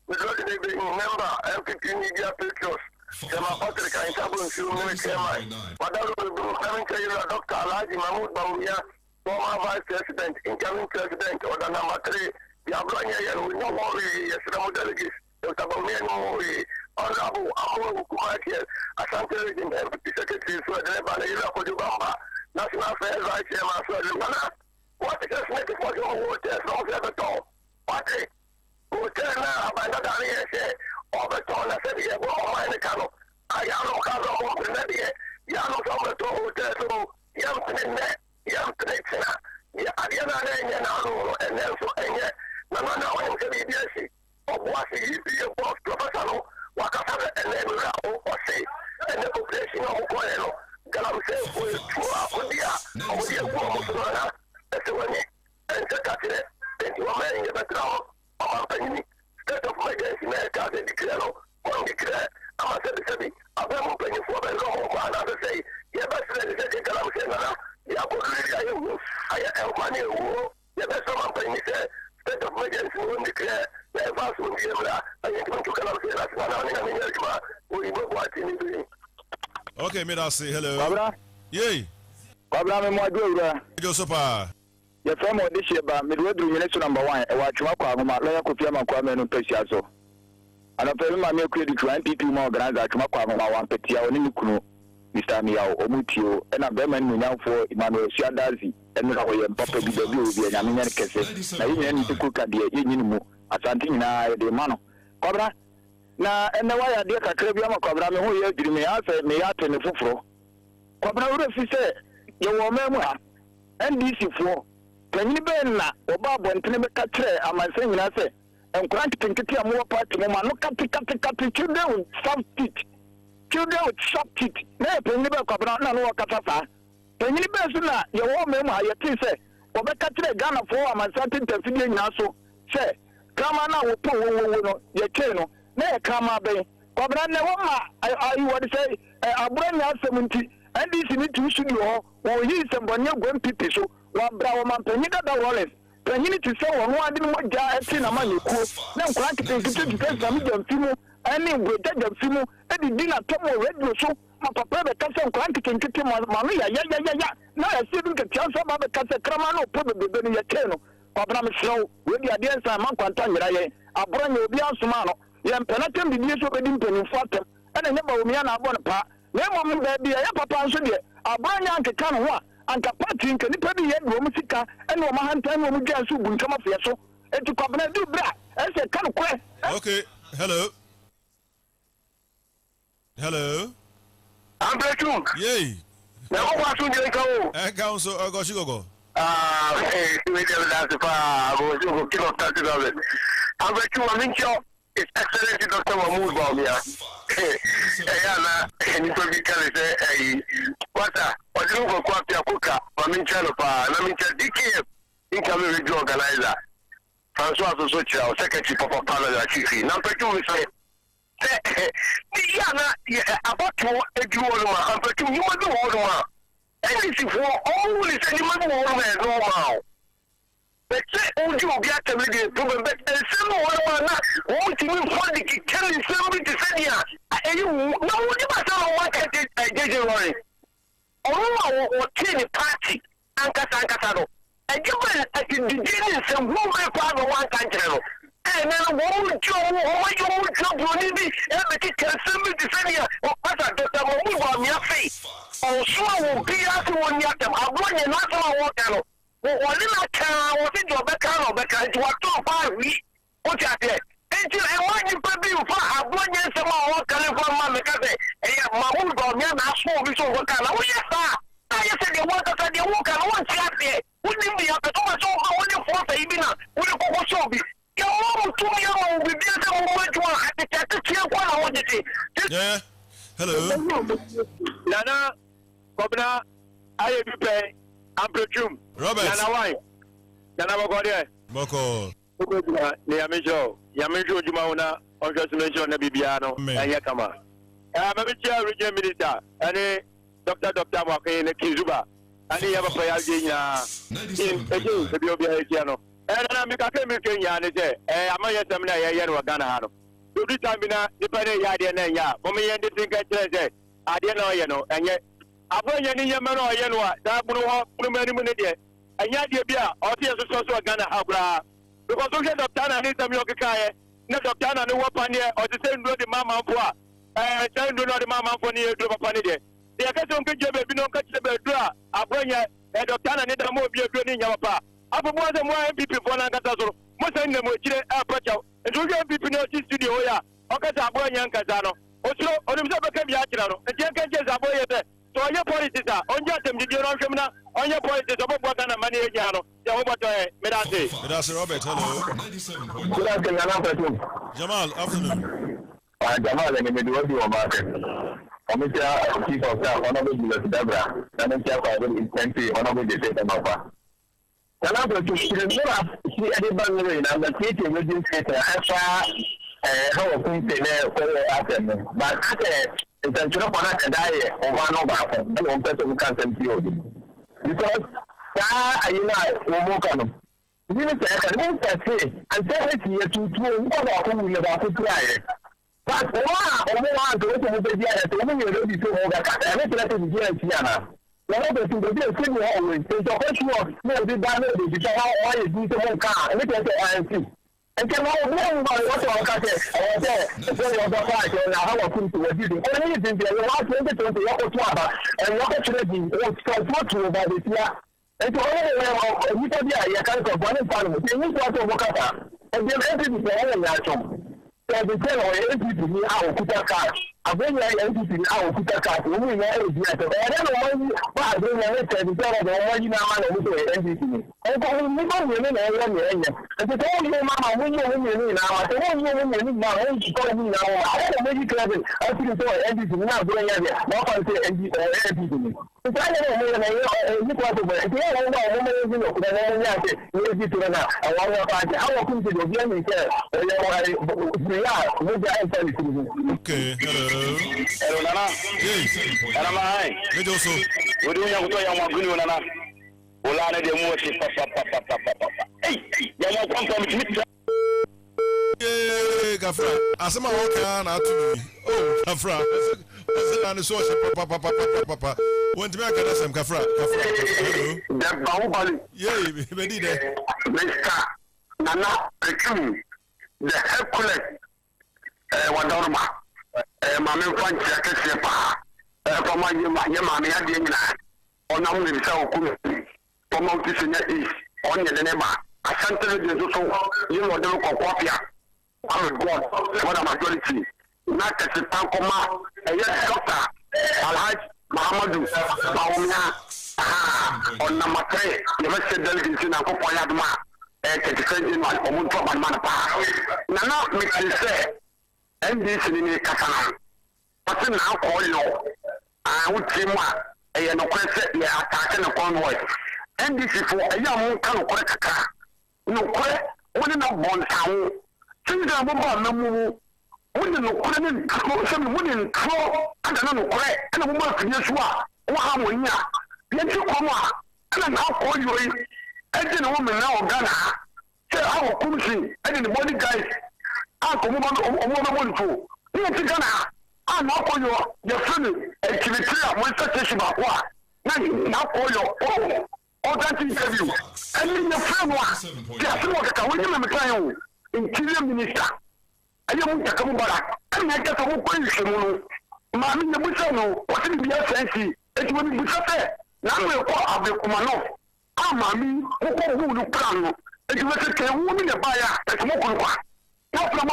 S8: because they be remember MPP media pictures. Kama Patrick and Tabu Shumi Kema. Madam coming to you, Dr. Alaji Mahmoud Bawumia, former vice president, incoming president, or the number 3. The Abranya, we know more yesterday delegates. Dr. Bawumia, no way. Honorable Amu Kumaki, Ashanti Region MPP Secretary, so the Banana Kodubamba, National Affairs Vice Chairman, so the what is this making for your hotel? No, ever told. What is hotel now? By the Daniel, Overton, I said, yeah, well, my canoe. I am no canoe on the Nadia. Yano Summer to hotel, Yam net, Yam Trixina. Yeah, I didn't know, and then so, and yet, no, I'm going to be busy. Or what is you both professional, what I have, and then or say, and the population of Coelho. Galam says, we threw up with the and so when and the cat, and you are in the background, said kalam sena ya ko ayu aya mani wo ya be so man ni se state of emergency won declare ya ba so ni la ayi ko kalam sena sana ni na ni ma o ibo ko atini bi.
S4: Okay, me that say hello.
S9: Kwabena.
S4: Yay.
S9: Kwabena me mo adura.
S4: Josepa.
S9: Your friend of this year, but midway unit number 1, a watch Makwa, Lawyer Kopiama Kwame, Pesiaso. And a very mammy credit to NPP more organizer to Makwa, one Petia, or Nikunu, Mr. Miao, Omutio, and a Berman now for Emmanuel Siadazi, and Papa BW, and Yamian Kese, and to cook at the Unimu, Asantina, the Mano. Cobra? Now, and the way I did a Caribbean Cobra, who you dream me out and me out in the Fufro. Cobra, if said, you were memoir, NDC4. Penny Benna, Oba, and Tinebeka, am I saying, I say, and grant Tinkiti and more party, Mama, no cutty, children with soft teeth, children with soft teeth, no, Penny Becca, no, Catasa. Penny Bessuna, your woman, I say, Obeka, Ghana for my certain Tefidi Naso, say, come on now, your channel, nay, come up, Cobra, I would say, I bring out 70, and this is need to issue you all, or he is somebody going people so. One brown man, Penida Wallace. Penny to say, one didn't want to see a man you cool. Then crack it to defend some Fimo, and then with that Fimo, and the dinner Tomo Red so. My papa, the cousin, crank it and kick him on Maria. Yeah. Now I see you can tell some other cousin Cramano, probably in your channel. Papa, so with the ideas I'm on Quantana, I bring you beyond Sumano. Yam Penatum, the news of a dimple in Fatum, and I never me and I want a part. No woman, baby, I papa answered it. I bring Uncle Canwa. And Capati can be yet Romica and no man time when we get to come up here. So, and to come and do that. I said, come on.
S4: Okay, hello. Hello.
S8: Ampratwum.
S4: Yay.
S8: Now, what's on your go?
S4: Council, I got you go.
S8: We never last far. I go kill off 30,000. Ampratwum, I mean, it's excellent. Dr. Mahmoud Baumia. And you can be what I don't go Kwabena Kuka, Mamin Chanopa, and I mean, DKF, incoming radio organizer, Francois Socha, Secretary Papa Pala, Chief. Number 2 is about to a dual, number 2, you must do all the one. And this is for all this animal normal. But say, oh, you get to be a problem, but some one, won't even find the killing somebody to say, and you know, you must know what I did worry. Oh, what party, Ankasano. And you went at the beginning, some woman part of one country. And then won't you, everything can send me to say, or Dr. Mahmoud on your face. Oh, so I will be after 1 year. I'm going to not walk. Well, I can't, was it your back or back to what 2 5 weeks? What's out there? And I want you to be for a 1 year, some more California, because Mahmoud on your national visual work. Oh, yes, sir. I said, you want to say you walk and one chat there. Wouldn't be up to so only for the evening. Would you go show me? Your mom to me, I will be built a moment at the chat. I want to say.
S4: Yeah. Hello.
S9: Nana, Kwabena, I pay. Ampratwum.
S4: Robert.
S9: Nana why? Nana Bogode.
S4: Boko.
S9: Yamijo Jumauna, on just mention the Bibiano, and Yakama. I'm a regional minister, and Dr. Wake, Kizuba, and he have a prayer in the Bibiano. And I'm a Kenya, and I'm a Yamina Ghana. To this time, depending on ya, Mommy and the thing I didn't know, and yet. Abon yani yamano yenwa da bunu many minute and yet be or so Ghana abra because we get Dr. and some yokai not Dr. and weapon or the same do the mama for and do not the mama for near to Panide. The occasion could be no catch the bedra Abonya and Dr. and the more be doing Yapa. Abu was a more MP for Nagatazo, most of them were Apacho, and you get people in the studio. Okay, Abonya and Kazano. Also, on himself became Yachino, and Jenkins Aboya. So your politics are on your team, did you know on your politics of what kind of money you have?
S4: Medase Robert, hello.
S8: Good afternoon,
S4: Jamal, afternoon.
S8: Jamal, and the middle of your market. Commissioner, Chief of Staff, Honorable Julius Debra, and Chairman in Country, Honorable the State of Nova. Ampratwum, she anybody in the city within State, how a thing there for Athens. But intentional for that die over no back and one person can send you because I know you say and say it here to what who will about to try but one to the idea that when you ready to hold that and let it be here Tiana one of the things that you see always is the question of maybe that because how you do the whole car and look at the INC and can all know what I got there so you have fight and how I come to what you do only in the last 2020 and what actually was so to about this year and to all you can be a kind of one parliament you need to work out and then everything is all natural so the tell or NPP ni our kuta card abenya NPP ni our kuta card we na e bi ato and then one ba abenya na tell the tell the one na ma na we NPP ni and ko ni ba we na e ya ni enya and the tell you mama we ni na ma so we ni ma we ko ni na wa I don't make it clear I think so NPP ni na go ya ya no can say NPP ni so I don't know na you ko to but I don't know we ni no ko na ya say we to na I want to find how come to the bien ni say
S4: okay,
S8: hello Nana.
S4: Yes.
S8: Nana mai.
S4: Mejo so.
S8: Wodi nya kutoya mwaguni Nana. Ola na de mo shi papa. Hey, ya mo kwampa mi.
S4: Eh, Gafra. Asema woka na atu. Oh, Gafra. Asema na so shi papa. Won't me aka dasam Gafra. Hello.
S8: Da baubali.
S4: Yeah, be di there.
S8: Mr. Nana Ampratwum. The Hercules Wadorma Mammy Fancy Kesepa for my Yamami Adina on only the South for Mount East on the Nema. I sent you you know the local Kwabena. Oh God, what a majority. Not as a Pancoma, a yes doctor, Alhaj Mahamadou, Baumia, on number 3, the Western delegates in Akopoyadma. Defending one or Munto Manapa. Nana makes you say, and this in a Casana. What's now call you? I would say, a no question, they are attacking a convoy. And this is for a young kind of car. No question, one in a bond town. Since the woman, no move, wouldn't know, some wouldn't throw, and another crack, and a woman for Yeshua, or Hamonia. Yet you come on, and I now call you. I didn't woman now Ghana. Say our commission, I didn't body guys. I come on for. You to Ghana. I'm not for your friend. And to be clear, when such about what? Now call your all that interview. And then your friend was. Yes, look at what you client. Interior Minister. I don't come back. And I get a whole question. Mammy, the Bushano, what did be a fancy? It will be fair. Now we'll call up the Kumano. Mami, who plan? It was a woman a buyer at Mokowa. Not from a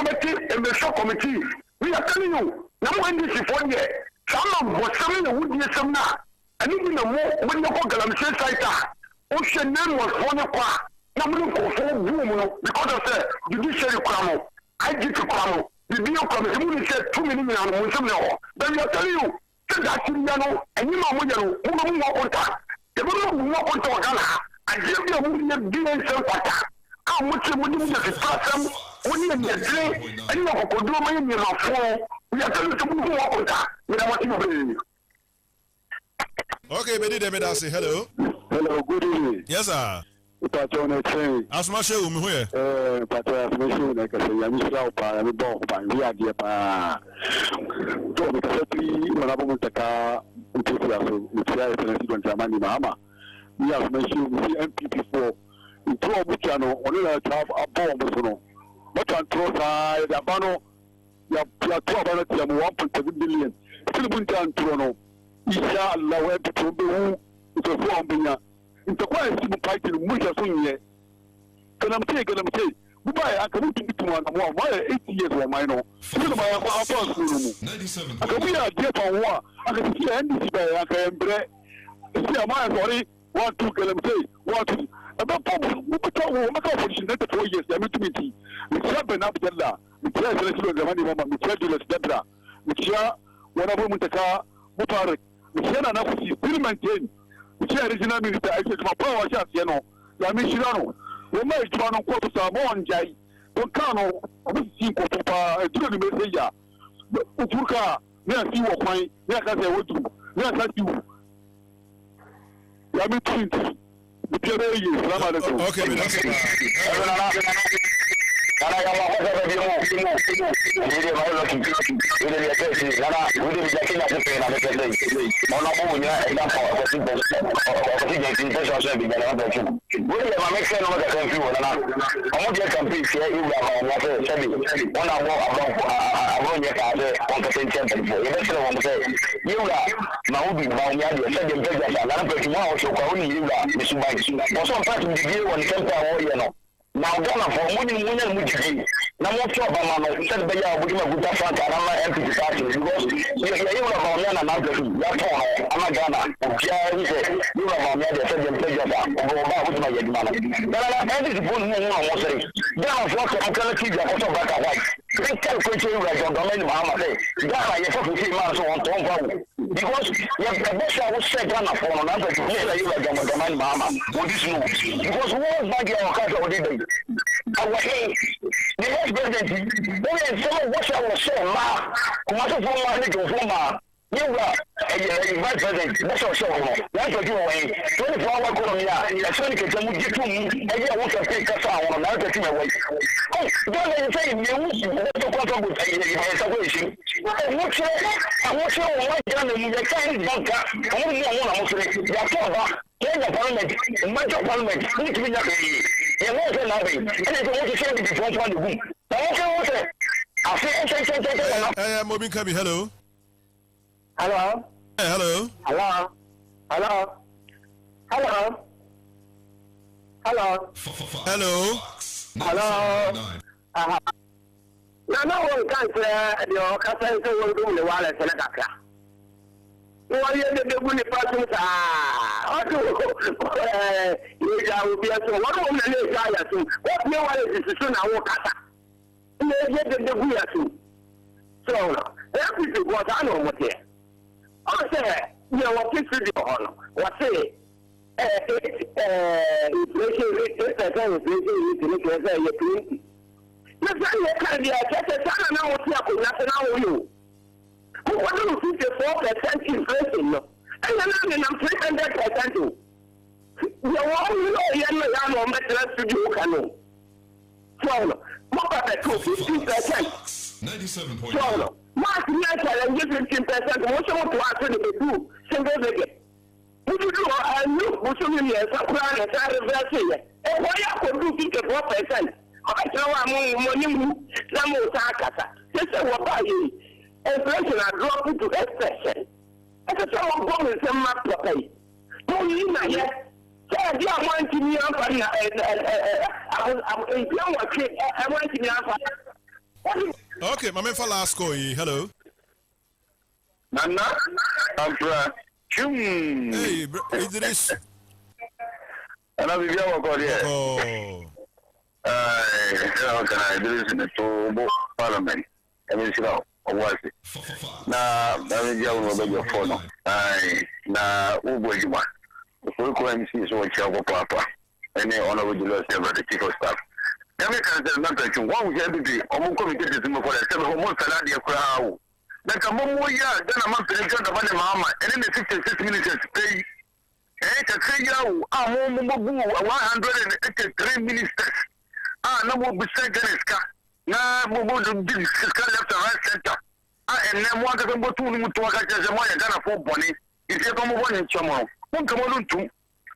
S8: and the shop committee. We are telling you, now when this is 1 year, some was selling a wood year some now. And even the more when you go to the site, Ocean name was 1 o'clock. Number 4 because of the judiciary cramo. I get to cramo. The Bio committee said 2 million and some more. Then we are telling you, that's Yano and you know, who on time. The woman will not want to Ghana. I give you a being so water. How much would you just pass them when you get drink and you could do my in your phone? We are telling you to move on that without you believe.
S4: Okay, Betty Demeda say hello.
S8: Hello, good evening.
S4: Yes, sir.
S8: Patron at train.
S4: As much as we here.
S8: Patron, like I say, I'm Israel, I'm a dog, and we are dear. Don't be when I'm with the car. Mama. We have mentioned the MPP4 in 2 of which channel only have a bomb. But on 2 side, the Bano, you have 1.7 billion. Still Buntan Toronto. Isha allow to who is a form binya. It's a quite simple fighting, which are soon yet. Can I say, goodbye, I can do it one more. My 8 years or minor. Still my house. I can be a dear for war. I can see NDC by I can break. See a man, sorry, 1, 2, can I say, 1, 2. About problem, we could talk about my position 4 years. I'm to meet you. We have enough Della. We try to let the money, Mama. We try to let Debra. We share one of them with the car, Mutarek. We share enough to still maintain. We share original minister. I said, my power shot, you know. La Michirano. We made one on quarter of one jay. Don't count on 5 to 2 message. Utuka, Me and see what point. Me and say what to. Me and say you. You tweet. Now, Ghana for winning Mujiki. Now, what's your Bama? Said by your good Frank and I'm empty party because you're about Yana Nagari. I'm a Ghana. You're about Yana, said the pleasure about my man. But I had this one was saying, Ghana for some quality of back a white. Think calculation like your domain, Mama say. Ghana, you're talking to months on Tom because the best I was said Ghana for another to play like your domain, Mama. What is new? Because one bag of car or did our hey, the next president, when someone watch our show, Ma, what a former little former. You are a vice president, that's our show. That's what you away. 24-hour Colombia, a Sonic can get to me, and you want to take us out on another team away. Oh, don't say you want to control with a situation. I'm not sure what done in the kind of bunker. Only one of them, that's the parliament, much of parliament, need to be nothing. It wasn't nothing, and it's only to the front one to be. I say,
S4: Mobin Kabi, hello.
S8: Hello.
S4: Hello.
S8: Hello. Hello. Hello. Hello.
S4: Hello.
S8: Hello. No one can say the Catholic will do the wireless and a doctor. Why you the money person? You will be a so one woman is tired soon. What no one is soon I walk out. You get the good soon. So, everything was I know what here. I say, you know what is the honor? What say? Inflation rate, inflation rate, Yes, I can't be a son now. What you? Who want to 54% inflation? And I'm 300%. You know, materials to do canoe. So, more than 15%.
S7: 97.9.
S8: So, Mark Nature and give 15%. What you want to ask me to do? Single again. Would you do a new Musulian Sapran and Sarah? And why I could do 54%? I know I'm money, some Takata. This is what I use. Inflation are dropping to 8%. That's a sort of bonus and map to pay. Don't you know yet? I want to be up and I want to be up.
S4: Okay, my man for last call. Hello.
S8: Nana, Ampratwum.
S4: Hey, Idris.
S8: And I'll be here.
S4: Oh.
S8: Can I do this in the parliament? I mean, you know, what's it? Now, I mean, you will be your phone. Now, who will you want? The full currency is what you have, Papa. Any honorable judge, the chief of staff. Every country, not that you won't get to be almost committed to for the 7 months and a crowd. Like a more year, then a month to return the money, Mama, and in the 66 minutes pay. And a 3 year, I'm 183 ministers. No more beside Ganeska. Now, more than big fiscal left and right center. And then one of them go to work as a money and a 4 bonnie. If you come over in tomorrow, won't come on to.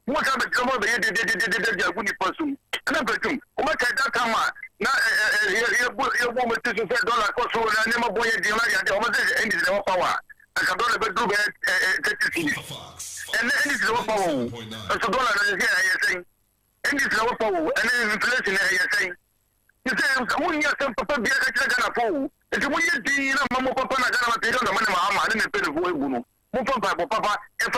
S8: What have come over here? Did good person? Another thing, what I that time, now, your woman to $7 cost for a name of boy, the almost ended the power. I can do a bedroom and then it's low power. So $1 is here, and it's low power, and then inflation, you're saying. You say, when you're some papa, be a fool. It's when you see Mamma Papa, I got a money, Mama, and then a bit of Papa, and